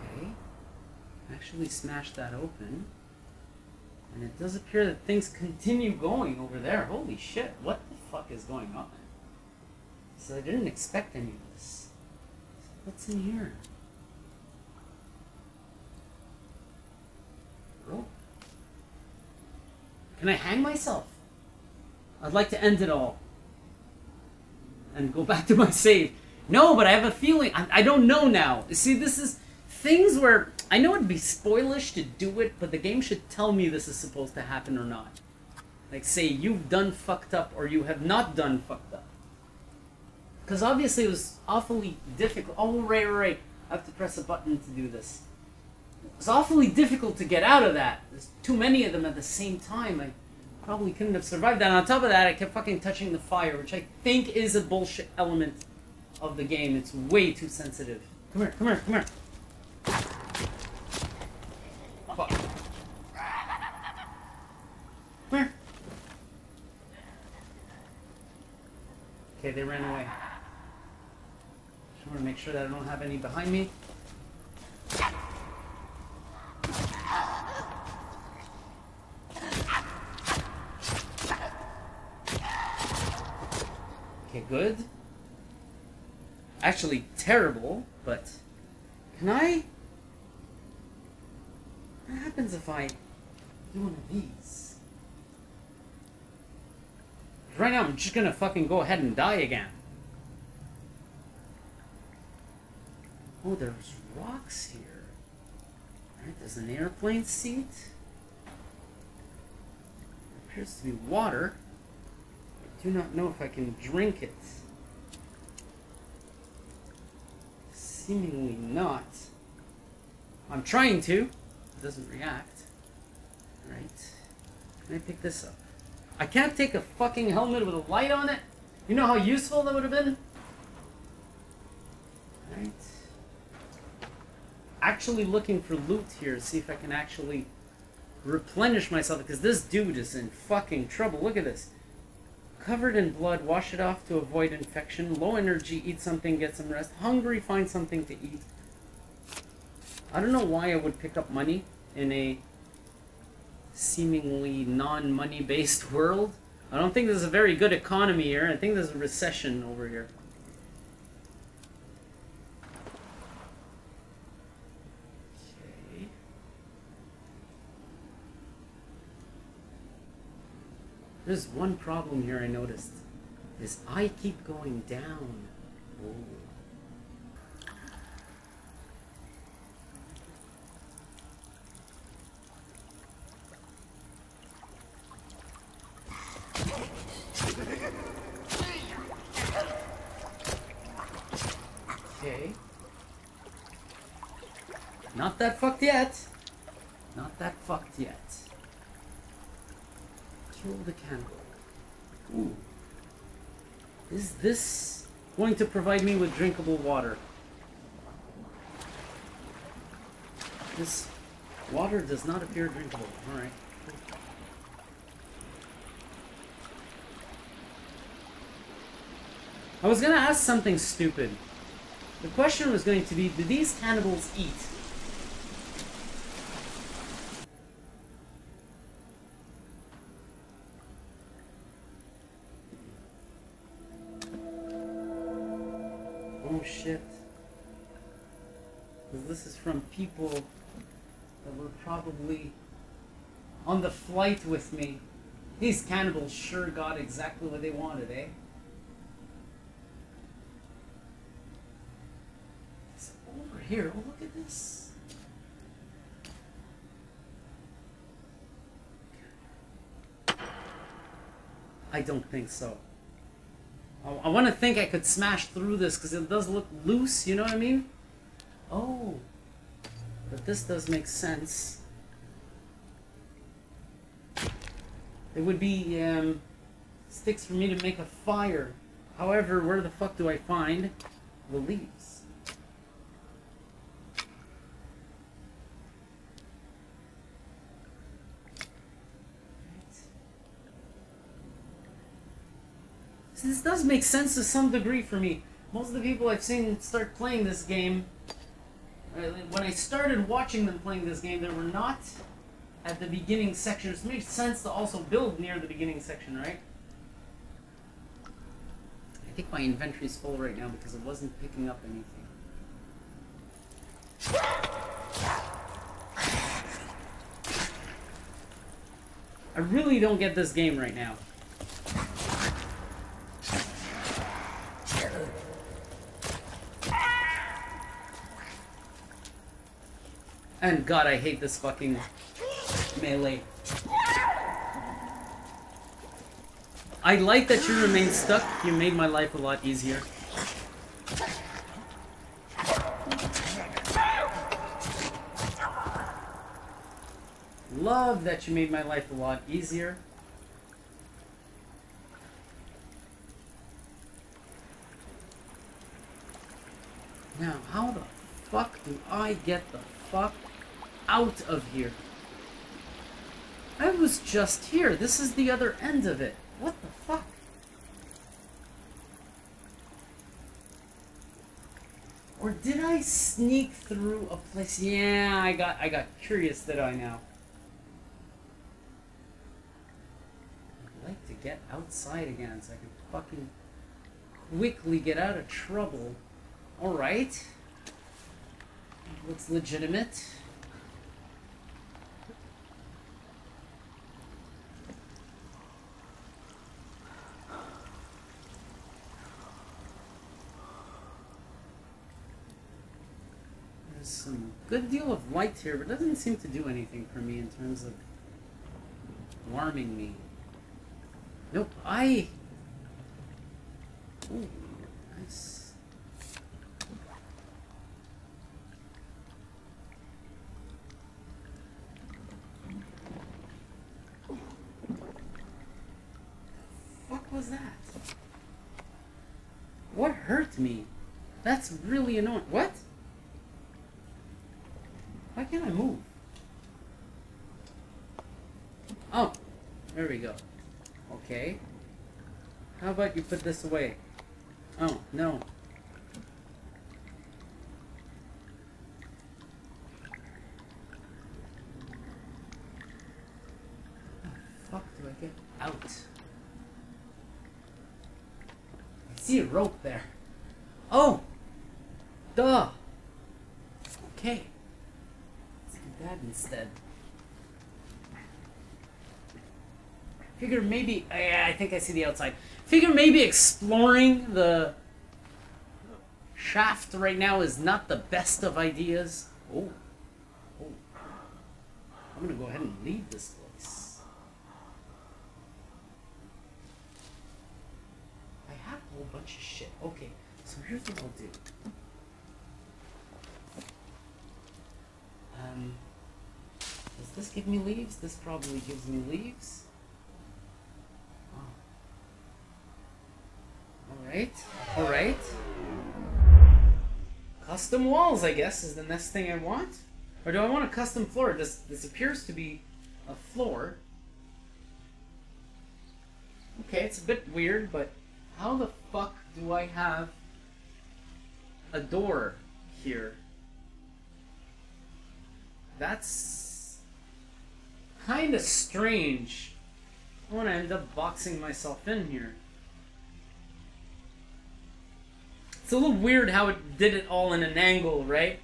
Okay. Actually smashed that open. And it does appear that things continue going over there. Holy shit, what the fuck is going on? So I didn't expect any of this. What's in here? Oh. Can I hang myself? I'd like to end it all. And go back to my save. No, but I have a feeling... I don't know now. See, this is things where... I know it'd be spoilish to do it, but the game should tell me this is supposed to happen or not. Like, say, you've done fucked up, or you have not done fucked up. Because obviously it was awfully difficult. Oh, right. I have to press a button to do this. It was awfully difficult to get out of that. There's too many of them at the same time. I probably couldn't have survived that. And on top of that, I kept fucking touching the fire, which I think is a bullshit element of the game. It's way too sensitive. Come here, come here, come here. Fuck. Come here. Okay, they ran away. Just want to make sure that I don't have any behind me. Okay, good. Actually, terrible, but... Can I... What happens if I do one of these? Right now, I'm just gonna fucking go ahead and die again. Oh, there's rocks here. Alright, there's an airplane seat. There appears to be water. I do not know if I can drink it. Seemingly not. I'm trying to. It doesn't react. Alright. Can I pick this up? I can't take a fucking helmet with a light on it? You know how useful that would have been? Alright. Actually looking for loot here, see if I can actually replenish myself, because this dude is in fucking trouble. Look at this. Covered in blood, wash it off to avoid infection. Low energy, eat something, get some rest. Hungry, find something to eat. I don't know why I would pick up money in a seemingly non-money based world. I don't think there's a very good economy here. I think there's a recession over here. Okay. There's one problem here I noticed. Is I keep going down. Oh. Okay. Not that fucked yet. Not that fucked yet. Kill the cannibal. Ooh. Is this going to provide me with drinkable water? This water does not appear drinkable. Alright. I was gonna ask something stupid. The question was going to be, do these cannibals eat? Oh shit. Because this is from people that were probably on the flight with me. These cannibals sure got exactly what they wanted, eh? It's over here. Oh, look at this. I don't think so. I want to think I could smash through this because it does look loose, you know what I mean? Oh. But this does make sense. It would be sticks for me to make a fire. However, where the fuck do I find the leaves? So this does make sense to some degree for me. Most of the people I've seen start playing this game, when I started watching them playing this game, they were not at the beginning section. It makes sense to also build near the beginning section, right? I think my inventory is full right now because it wasn't picking up anything. I really don't get this game right now. And God, I hate this fucking melee. I like that you remain stuck. You made my life a lot easier. Love that you made my life a lot easier. Now, how the fuck do I get the fuck out of here? I was just here. This is the other end of it. What the fuck? Or did I sneak through a place? Yeah, I got curious, did I now? I'd like to get outside again so I can fucking quickly get out of trouble. Alright. Looks legitimate. There's some good deal of light here, but it doesn't seem to do anything for me in terms of warming me. Nope, Ooh, nice. What was that? What hurt me? That's really annoying. What? Why can't I move? Oh, there we go. Okay. How about you put this away? Oh, no. How the fuck do I get out? I see a rope there. Oh! Duh! Okay. Let's do that instead. Figure maybe... I think I see the outside. Figure maybe exploring the shaft right now is not the best of ideas. Oh. Oh. I'm gonna go ahead and leave this place. I have a whole bunch of shit. Okay, so here's what I'll do. Does this give me leaves? This probably gives me leaves. Alright, alright. Custom walls, I guess, is the next thing I want. Or do I want a custom floor? This appears to be a floor. Okay, it's a bit weird, but how the fuck do I have a door here? That's kind of strange. I want to end up boxing myself in here. It's a little weird how it did it all in an angle, right?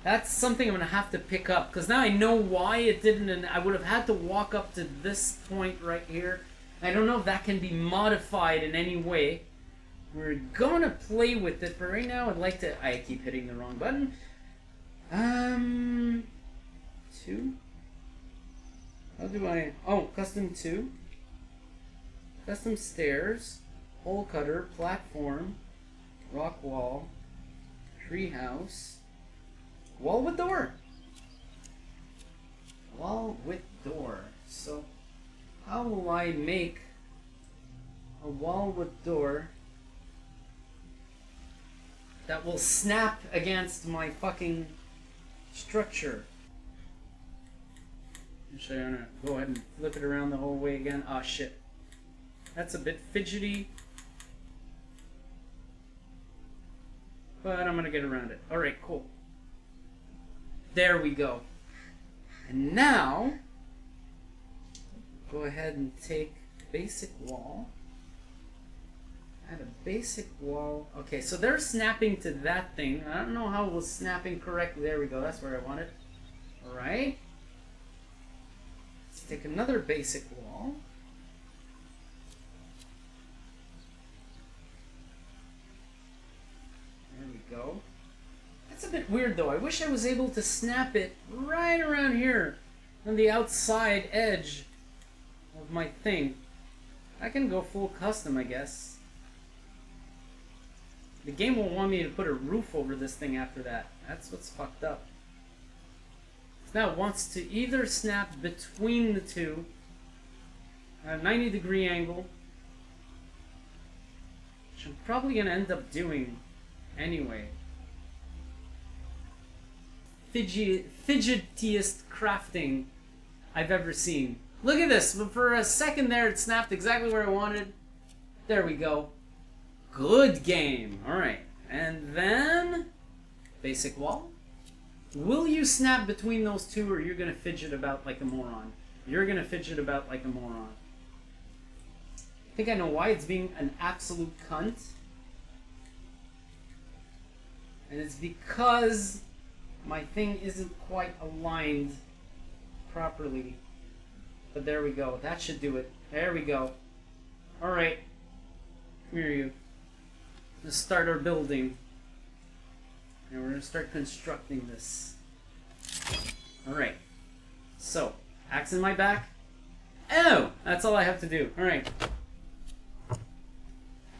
That's something I'm going to have to pick up, because now I know why it didn't, and I would have had to walk up to this point right here. I don't know if that can be modified in any way. We're going to play with it, but right now I'd like to... I keep hitting the wrong button. 2? How do I... Oh, custom 2. custom stairs, hole cutter, platform, rock wall, tree house, wall with door. Wall with door. So, how will I make a wall with door that will snap against my fucking structure? Actually, I'm gonna go ahead and flip it around the whole way again. Ah, shit. That's a bit fidgety. But I'm gonna get around it. Alright, cool. There we go. And now, go ahead and take basic wall. Add a basic wall. Okay, so they're snapping to that thing. I don't know how it was snapping correctly. There we go. That's where I want it. Alright. Let's take another basic wall. There we go. That's a bit weird though. I wish I was able to snap it right around here on the outside edge of my thing. I can go full custom, I guess. The game will want me to put a roof over this thing after that. That's what's fucked up. So now it wants to either snap between the two at a 90-degree angle, which I'm probably going to end up doing anyway. Fidgetiest crafting I've ever seen. Look at this. For a second there, it snapped exactly where I wanted. There we go. Good game. Alright. And then, basic wall. Will you snap between those two, or you're going to fidget about like a moron? You're going to fidget about like a moron. I think I know why. It's being an absolute cunt. And it's because my thing isn't quite aligned properly. But there we go. That should do it. There we go. Alright. Come here, you. Let's start our building. And we're going to start constructing this. Alright. So, axe in my back. Oh! That's all I have to do. Alright. I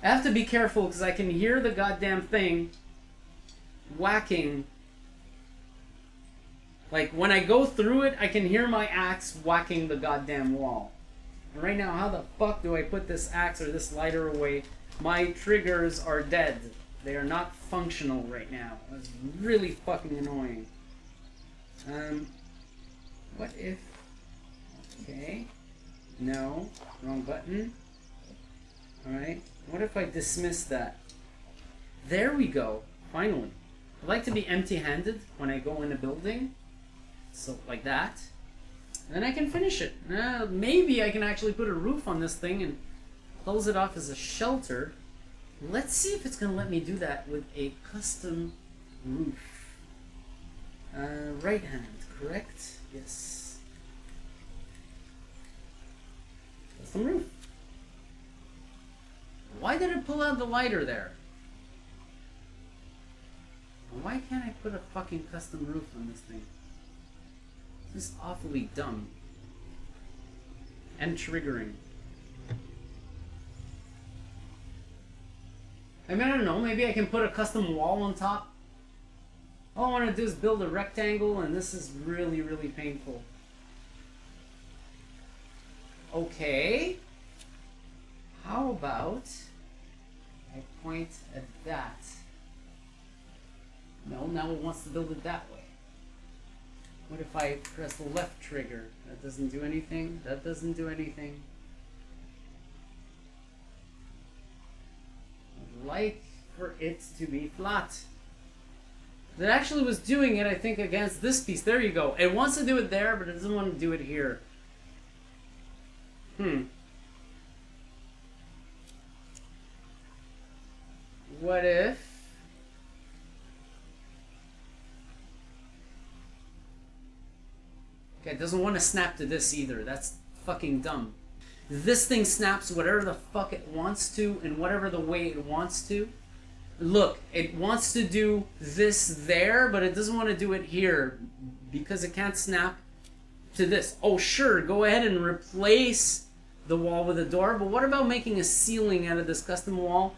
have to be careful because I can hear the goddamn thing whacking. Like, when I go through it, I can hear my axe whacking the goddamn wall. And right now, how the fuck do I put this axe or this lighter away? My triggers are dead. They are not functional right now. That's really fucking annoying. What if... Okay. No. Wrong button. Alright. What if I dismiss that? There we go. Finally. I like to be empty-handed when I go in a building. So, like that. And then I can finish it. Maybe I can actually put a roof on this thing and close it off as a shelter. Let's see if it's going to let me do that with a custom roof. Right hand, correct? Yes. Custom roof. Why did it pull out the lighter there? Why can't I put a fucking custom roof on this thing? This is awfully dumb. And triggering. I mean, I don't know, maybe I can put a custom wall on top. All I want to do is build a rectangle, and this is really, really painful. Okay. How about I point at that? No, now it wants to build it that way. What if I press the left trigger? That doesn't do anything. That doesn't do anything. I'd like for it to be flat. It actually was doing it, I think, against this piece. There you go. It wants to do it there, but it doesn't want to do it here. What if... Okay, it doesn't want to snap to this either. That's fucking dumb. This thing snaps whatever the fuck it wants to in whatever the way it wants to. Look, it wants to do this there, but it doesn't want to do it here because it can't snap to this. Oh, sure, go ahead and replace the wall with a door, but what about making a ceiling out of this custom wall?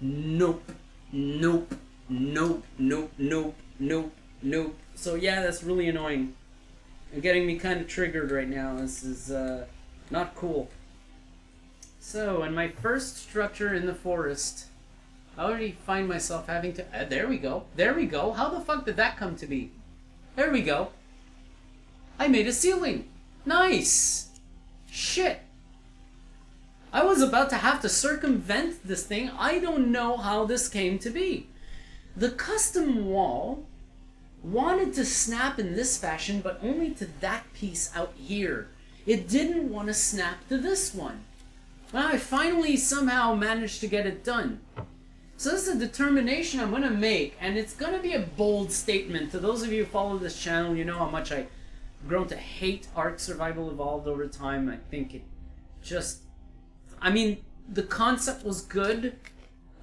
Nope. Nope. Nope. Nope. Nope. Nope. Nope. So yeah, that's really annoying. And getting me kind of triggered right now. This is not cool. So, in my first structure in the forest, I already find myself having to... there we go. There we go. How the fuck did that come to be? There we go. I made a ceiling. Nice. Shit. I was about to have to circumvent this thing. I don't know how this came to be. The custom wall wanted to snap in this fashion, but only to that piece out here. It didn't want to snap to this one. Well, I finally somehow managed to get it done. So this is a determination I'm going to make, and it's going to be a bold statement. To those of you who follow this channel, you know how much I've grown to hate Ark Survival Evolved over time. I think it just... I mean, the concept was good.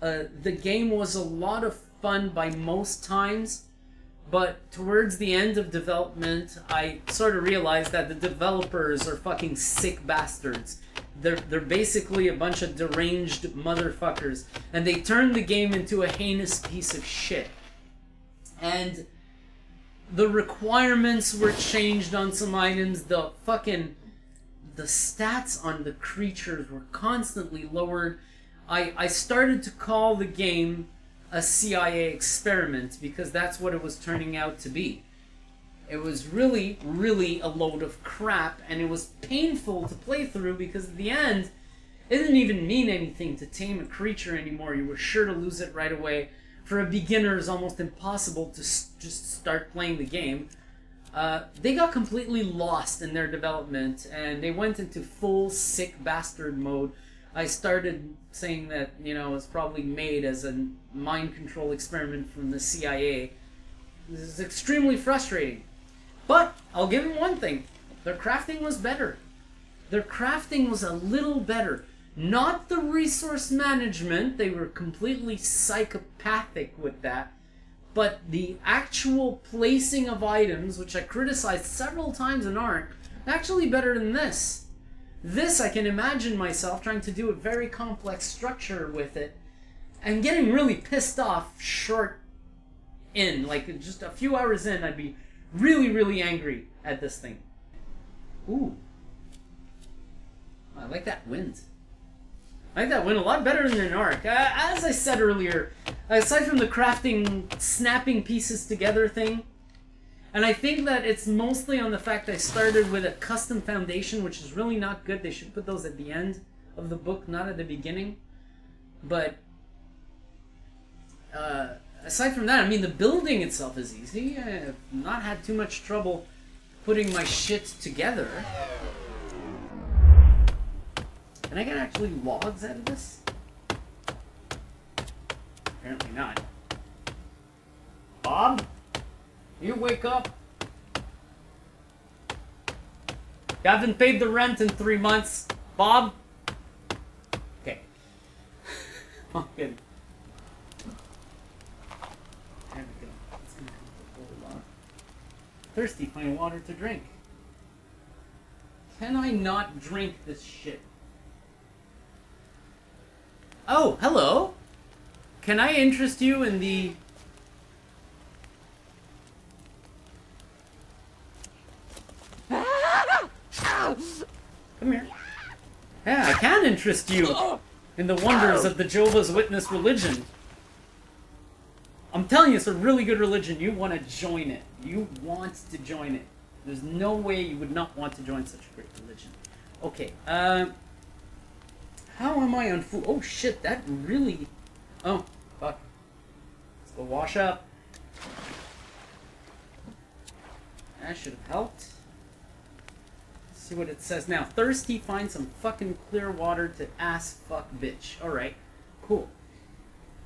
The game was a lot of fun by most times. But towards the end of development, I sort of realized that the developers are fucking sick bastards. They're basically a bunch of deranged motherfuckers. And they turned the game into a heinous piece of shit. And the requirements were changed on some items. The stats on the creatures were constantly lowered. I started to call the game a CIA experiment because that's what it was turning out to be. It was really, really a load of crap, and it was painful to play through because at the end, it didn't even mean anything to tame a creature anymore. You were sure to lose it right away. For a beginner, it's almost impossible to just start playing the game. They got completely lost in their development, and they went into full sick bastard mode. I started saying that, you know, it was probably made as a mind control experiment from the CIA. This is extremely frustrating. But I'll give them one thing. Their crafting was better. Their crafting was a little better. Not the resource management. They were completely psychopathic with that. But the actual placing of items, which I criticized several times in Ark, actually better than this. This, I can imagine myself trying to do a very complex structure with it and getting really pissed off short in. Like, just a few hours in, I'd be really, really angry at this thing. Ooh. I like that wind. I like that wind a lot better than an Ark. As I said earlier, aside from the crafting, snapping pieces together thing, and I think that it's mostly on the fact I started with a custom foundation, which is really not good. They should put those at the end of the book, not at the beginning. But aside from that, I mean, the building itself is easy. I've not had too much trouble putting my shit together. Can I get actually logs out of this? Apparently not. Bob? You wake up. You haven't paid the rent in 3 months. Bob? Okay. Fucking. There we go. It's gonna have to hold on. Thirsty, find water to drink. Can I not drink this shit? Oh, hello. Can I interest you in the... Come here. Yeah, I can interest you in the wonders of the Jehovah's Witness religion. I'm telling you, it's a really good religion. You want to join it. You want to join it. There's no way you would not want to join such a great religion. Okay, how am I on food? Oh shit, that really... Oh, fuck. Let's go wash up. That should have helped. See what it says now. Thirsty, find some fucking clear water to ass fuck bitch. Alright, cool.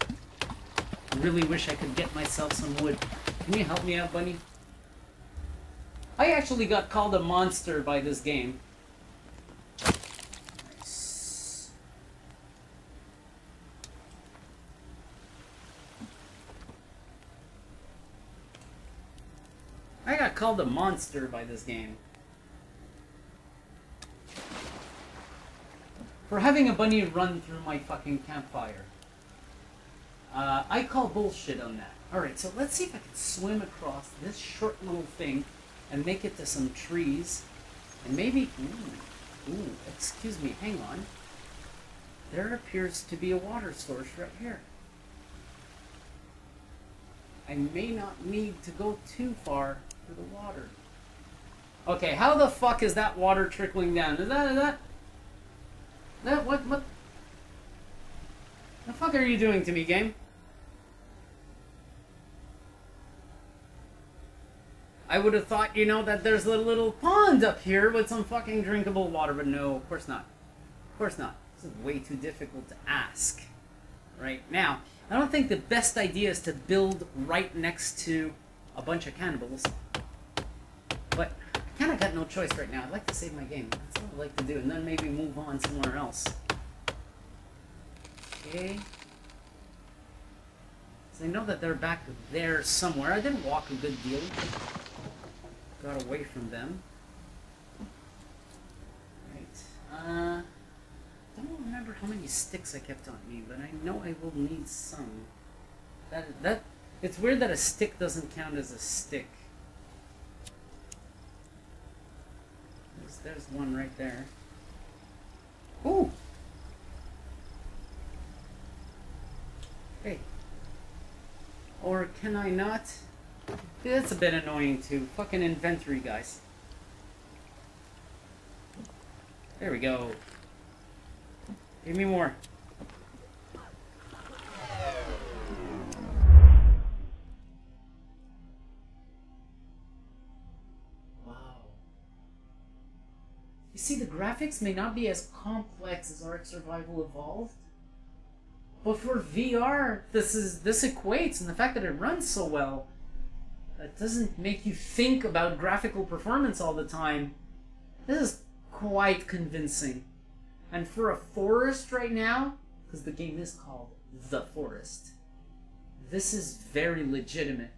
I really wish I could get myself some wood. Can you help me out, bunny? I actually got called a monster by this game. Nice. I got called a monster by this game. for having a bunny run through my fucking campfire. I call bullshit on that. Alright, so let's see if I can swim across this short little thing and make it to some trees. And maybe... Ooh, excuse me, hang on. There appears to be a water source right here. I may not need to go too far for the water. Okay, how the fuck is that water trickling down? Is that what the fuck are you doing to me, game? I would have thought, you know, that there's a little pond up here with some fucking drinkable water, but no, of course not. Of course not. This is way too difficult to ask. Right now, I don't think the best idea is to build right next to a bunch of cannibals. But I kind of got no choice right now. I'd like to save my game. That's what I'd like to do, and then maybe move on somewhere else. Okay. So I know that they're back there somewhere. I didn't walk a good deal. Got away from them. Right. I don't remember how many sticks I kept on me, but I know I will need some. It's weird that a stick doesn't count as a stick. There's one right there. Ooh! Hey. Or can I not? That's a bit annoying too. Fucking inventory, guys. There we go. Give me more. Wow. You see, the graphics may not be as complex as Ark Survival Evolved, but for VR, this equates, and the fact that it runs so well, that doesn't make you think about graphical performance all the time. This is quite convincing. And for a forest right now, because the game is called The Forest, this is very legitimate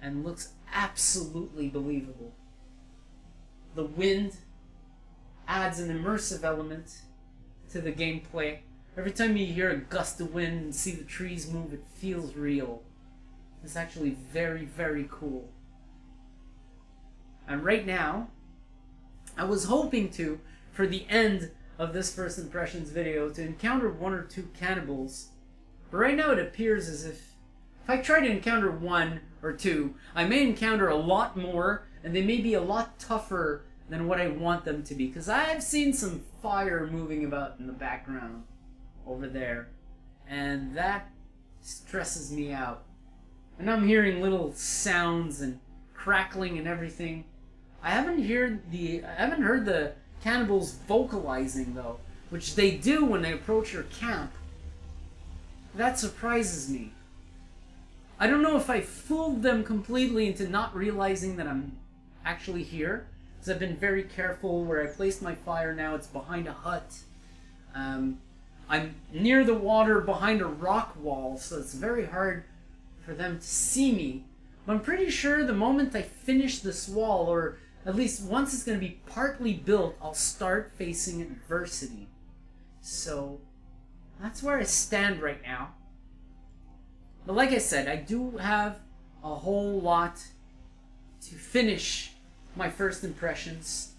and looks absolutely believable. The wind adds an immersive element to the gameplay. Every time you hear a gust of wind and see the trees move, it feels real. It's actually very, very cool. And right now, I was hoping to, for the end of this first impressions video, to encounter one or two cannibals. But right now it appears as if I try to encounter one or two, I may encounter a lot more, and they may be a lot tougher than what I want them to be. Because I've seen some fire moving about in the background over there, and that stresses me out. And I'm hearing little sounds and crackling and everything. I haven't heard the cannibals vocalizing though, which they do when they approach your camp. That surprises me. I don't know if I fooled them completely into not realizing that I'm actually here, because I've been very careful where I placed my fire now. It's behind a hut. I'm near the water behind a rock wall, so it's very hard for them to see me. But I'm pretty sure the moment I finish this wall, or at least once it's going to be partly built, I'll start facing adversity. So that's where I stand right now. But like I said, I do have a whole lot to finish my first impressions.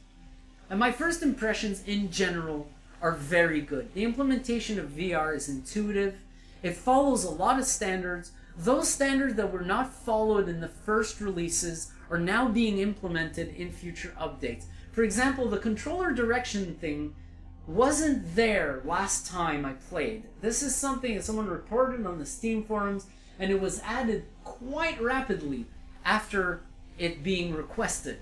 And my first impressions in general are very good. The implementation of VR is intuitive. It follows a lot of standards. Those standards that were not followed in the first releases are now being implemented in future updates. For example, the controller direction thing wasn't there last time I played. This is something that someone reported on the Steam forums, and it was added quite rapidly after it being requested.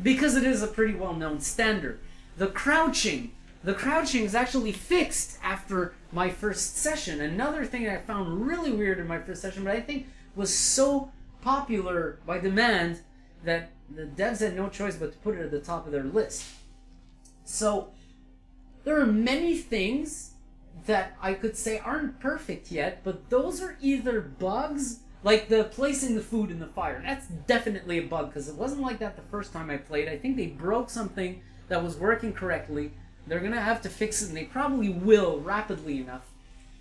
Because it is a pretty well-known standard. The crouching is actually fixed after my first session. Another thing that I found really weird in my first session, but I think was so popular by demand that the devs had no choice but to put it at the top of their list. So there are many things that I could say aren't perfect yet, but those are either bugs, like the placing the food in the fire. That's definitely a bug, because it wasn't like that the first time I played. I think they broke something that was working correctly. They're gonna have to fix it, and they probably will rapidly enough.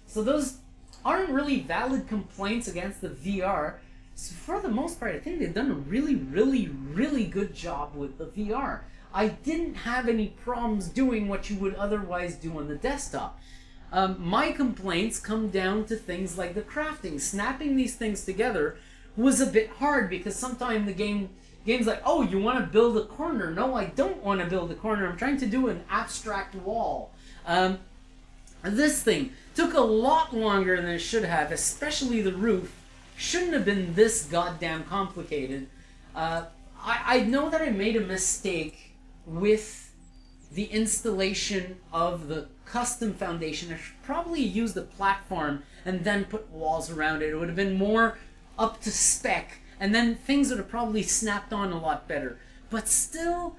So those aren't really valid complaints against the VR. So for the most part, I think they've done a really, really, really good job with the VR. I didn't have any problems doing what you would otherwise do on the desktop. My complaints come down to things like the crafting. Snapping these things together was a bit hard because sometimes the game's like, oh, you want to build a corner. No, I don't want to build a corner. I'm trying to do an abstract wall. This thing took a lot longer than it should have, especially the roof. Shouldn't have been this goddamn complicated. I know that I made a mistake with the installation of the custom foundation. I should probably use the platform and then put walls around it. It would have been more up to spec, and then things would have probably snapped on a lot better. But still,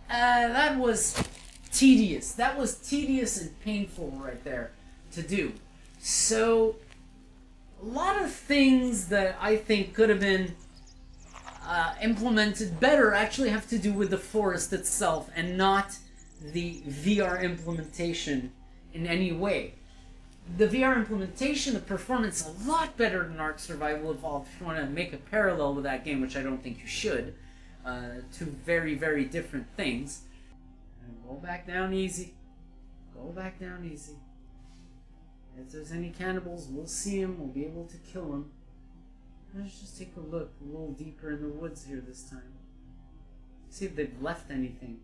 that was tedious. That was tedious and painful right there to do. So, a lot of things that I think could have been implemented better actually have to do with the forest itself and not the VR implementation in any way. The VR implementation, the performance, a lot better than Ark Survival Evolved if you want to make a parallel with that game, which I don't think you should. Two very, very different things. And go back down easy. Go back down easy. If there's any cannibals, we'll see them, we'll be able to kill them. Let's just take a look a little deeper in the woods here this time. See if they've left anything.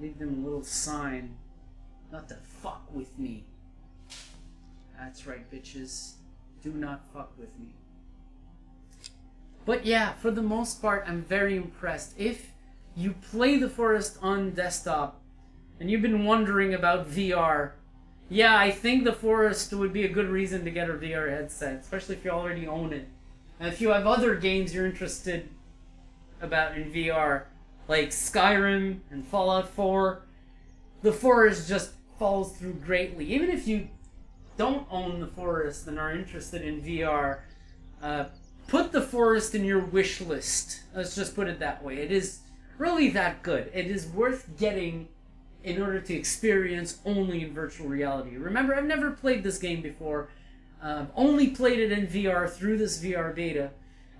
Leave them a little sign. Not to fuck with me. That's right, bitches. Do not fuck with me. But yeah, for the most part, I'm very impressed. If you play the forest on desktop, and you've been wondering about VR, yeah, I think the forest would be a good reason to get a VR headset, especially if you already own it. And if you have other games you're interested about in VR, like Skyrim and Fallout 4, the forest just falls through greatly. Even if you don't own the forest and are interested in VR, put the forest in your wish list. Let's just put it that way. It is really that good. It is worth getting in order to experience only in virtual reality. Remember, I've never played this game before. Only played it in VR through this VR beta.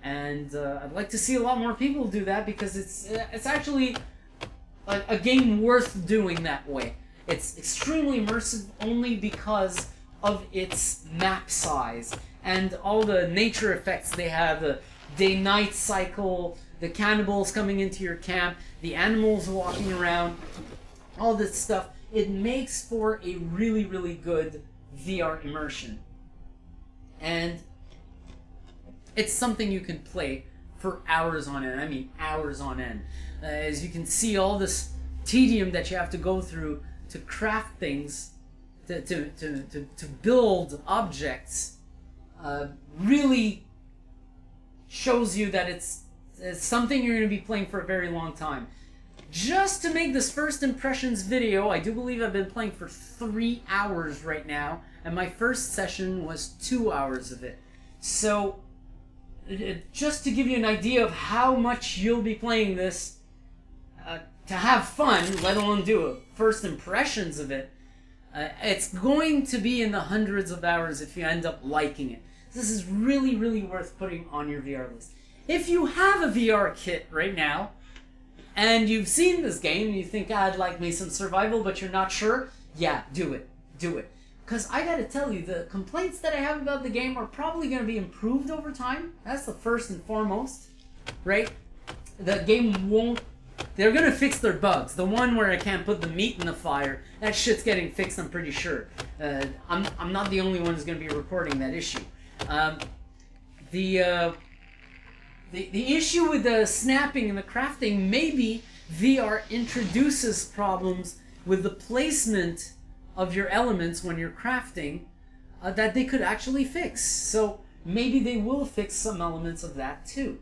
And I'd like to see a lot more people do that because it's actually a game worth doing that way. It's extremely immersive only because of its map size and all the nature effects they have, the day-night cycle, the cannibals coming into your camp, the animals walking around, all this stuff. It makes for a really, really good VR immersion. And it's something you can play for hours on end. I mean, hours on end. As you can see, all this tedium that you have to go through to craft things, to build objects, really shows you that it's something you're going to be playing for a very long time. Just to make this first impressions video, I do believe I've been playing for 3 hours right now, and my first session was 2 hours of it. So, just to give you an idea of how much you'll be playing this, to have fun, let alone do a first impressions of it, it's going to be in the hundreds of hours if you end up liking it. This is really, really worth putting on your VR list. If you have a VR kit right now, and you've seen this game, and you think, I'd like me some survival, but you're not sure, yeah, do it. Do it. Because I gotta tell you, the complaints that I have about the game are probably going to be improved over time. That's the first and foremost, right? The game won't... They're going to fix their bugs. The one where I can't put the meat in the fire, that shit's getting fixed, I'm pretty sure. I'm not the only one who's going to be reporting that issue. The issue with the snapping and the crafting, maybe VR introduces problems with the placement of your elements when you're crafting that they could actually fix. So maybe they will fix some elements of that too.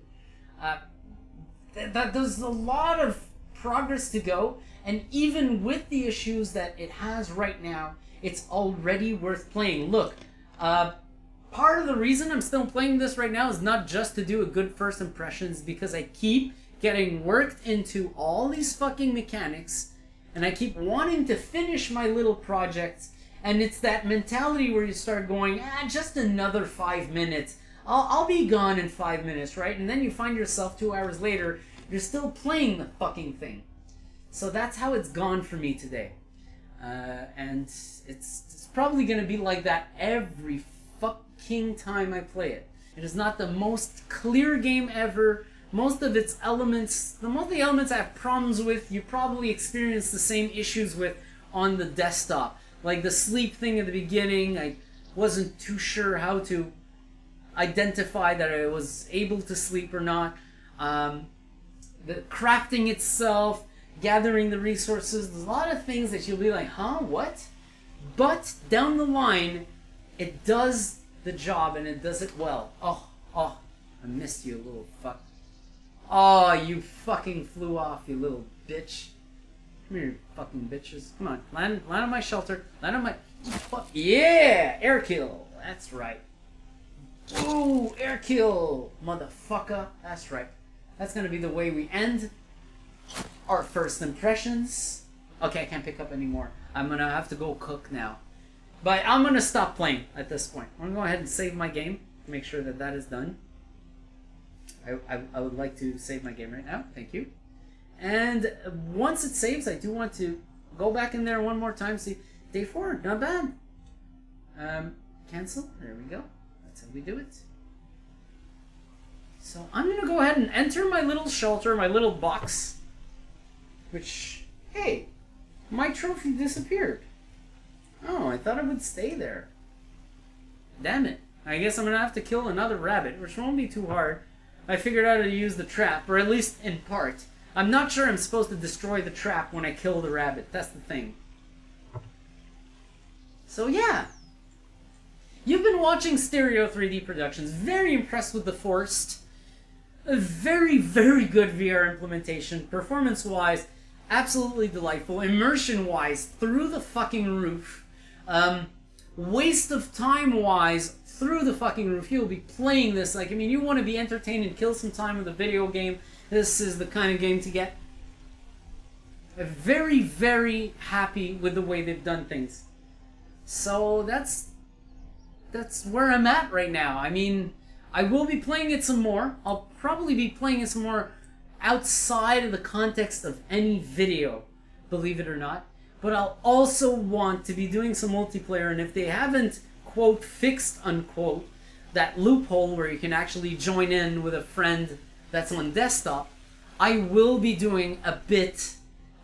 There's a lot of progress to go, and even with the issues that it has right now, it's already worth playing. Look, part of the reason I'm still playing this right now is not just to do a good first impressions, because I keep getting worked into all these fucking mechanics, and I keep wanting to finish my little projects, and it's that mentality where you start going, just another 5 minutes. I'll be gone in 5 minutes, right? And then you find yourself 2 hours later, you're still playing the fucking thing. So that's how it's gone for me today. And it's probably going to be like that every fucking time I play it. It is not the most clear game ever. Most of its elements, most of the elements I have problems with, you probably experience the same issues with on the desktop. Like the sleep thing at the beginning, I wasn't too sure how to identify that I was able to sleep or not. The crafting itself, gathering the resources, there's a lot of things that you'll be like, huh, what? But down the line, it does the job and it does it well. Oh, I missed you, little fuck. Oh, you fucking flew off, you little bitch. Come here, you fucking bitches. Come on, land on my shelter. Land on my... Yeah! Air kill. That's right. Ooh, air kill, motherfucker. That's right. That's gonna be the way we end our first impressions. Okay, I can't pick up anymore. I'm gonna have to go cook now. But I'm gonna stop playing at this point. I'm gonna go ahead and save my game to make sure that that is done. I would like to save my game right now. Thank you. And once it saves, I do want to go back in there one more time. See, day 4, not bad. Cancel. There we go. That's how we do it. So I'm going to go ahead and enter my little shelter, my little box. Which, hey, my trophy disappeared. Oh, I thought it would stay there. Damn it. I guess I'm going to have to kill another rabbit, which won't be too hard. I figured out how to use the trap, or at least in part. I'm not sure I'm supposed to destroy the trap when I kill the rabbit. That's the thing. So yeah. You've been watching Stereo 3D Productions. Very impressed with the Forest. A very, very good VR implementation. Performance-wise, absolutely delightful. Immersion-wise, through the fucking roof. Waste of time-wise, through the fucking roof. You'll be playing this. Like, I mean, you want to be entertained and kill some time with a video game. This is the kind of game to get. I'm very, very happy with the way they've done things. So that's where I'm at right now. I mean, I will be playing it some more. I'll probably be playing it some more outside of the context of any video, believe it or not. But I'll also want to be doing some multiplayer, and if they haven't, quote, fixed, unquote, that loophole where you can actually join in with a friend that's on desktop, I will be doing a bit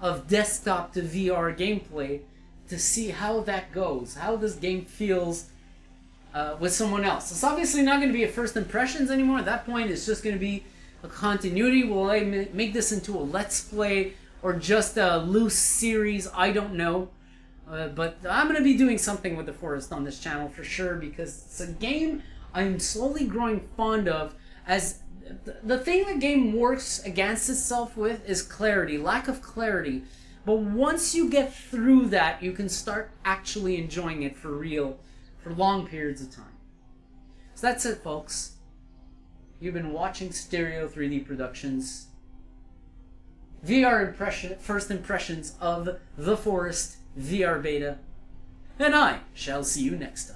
of desktop to VR gameplay to see how that goes, how this game feels with someone else. It's obviously not going to be a first impressions anymore. At that point, it's just going to be a continuity. Will I make this into a Let's Play or just a loose series? I don't know. But I'm going to be doing something with the Forest on this channel for sure, because it's a game I'm slowly growing fond of. As the thing the game works against itself with is clarity, lack of clarity. But once you get through that, you can start actually enjoying it for real, for long periods of time. So that's it, folks. You've been watching Stereo 3D Productions. VR first impressions of The Forest VR Beta. And I shall see you next time.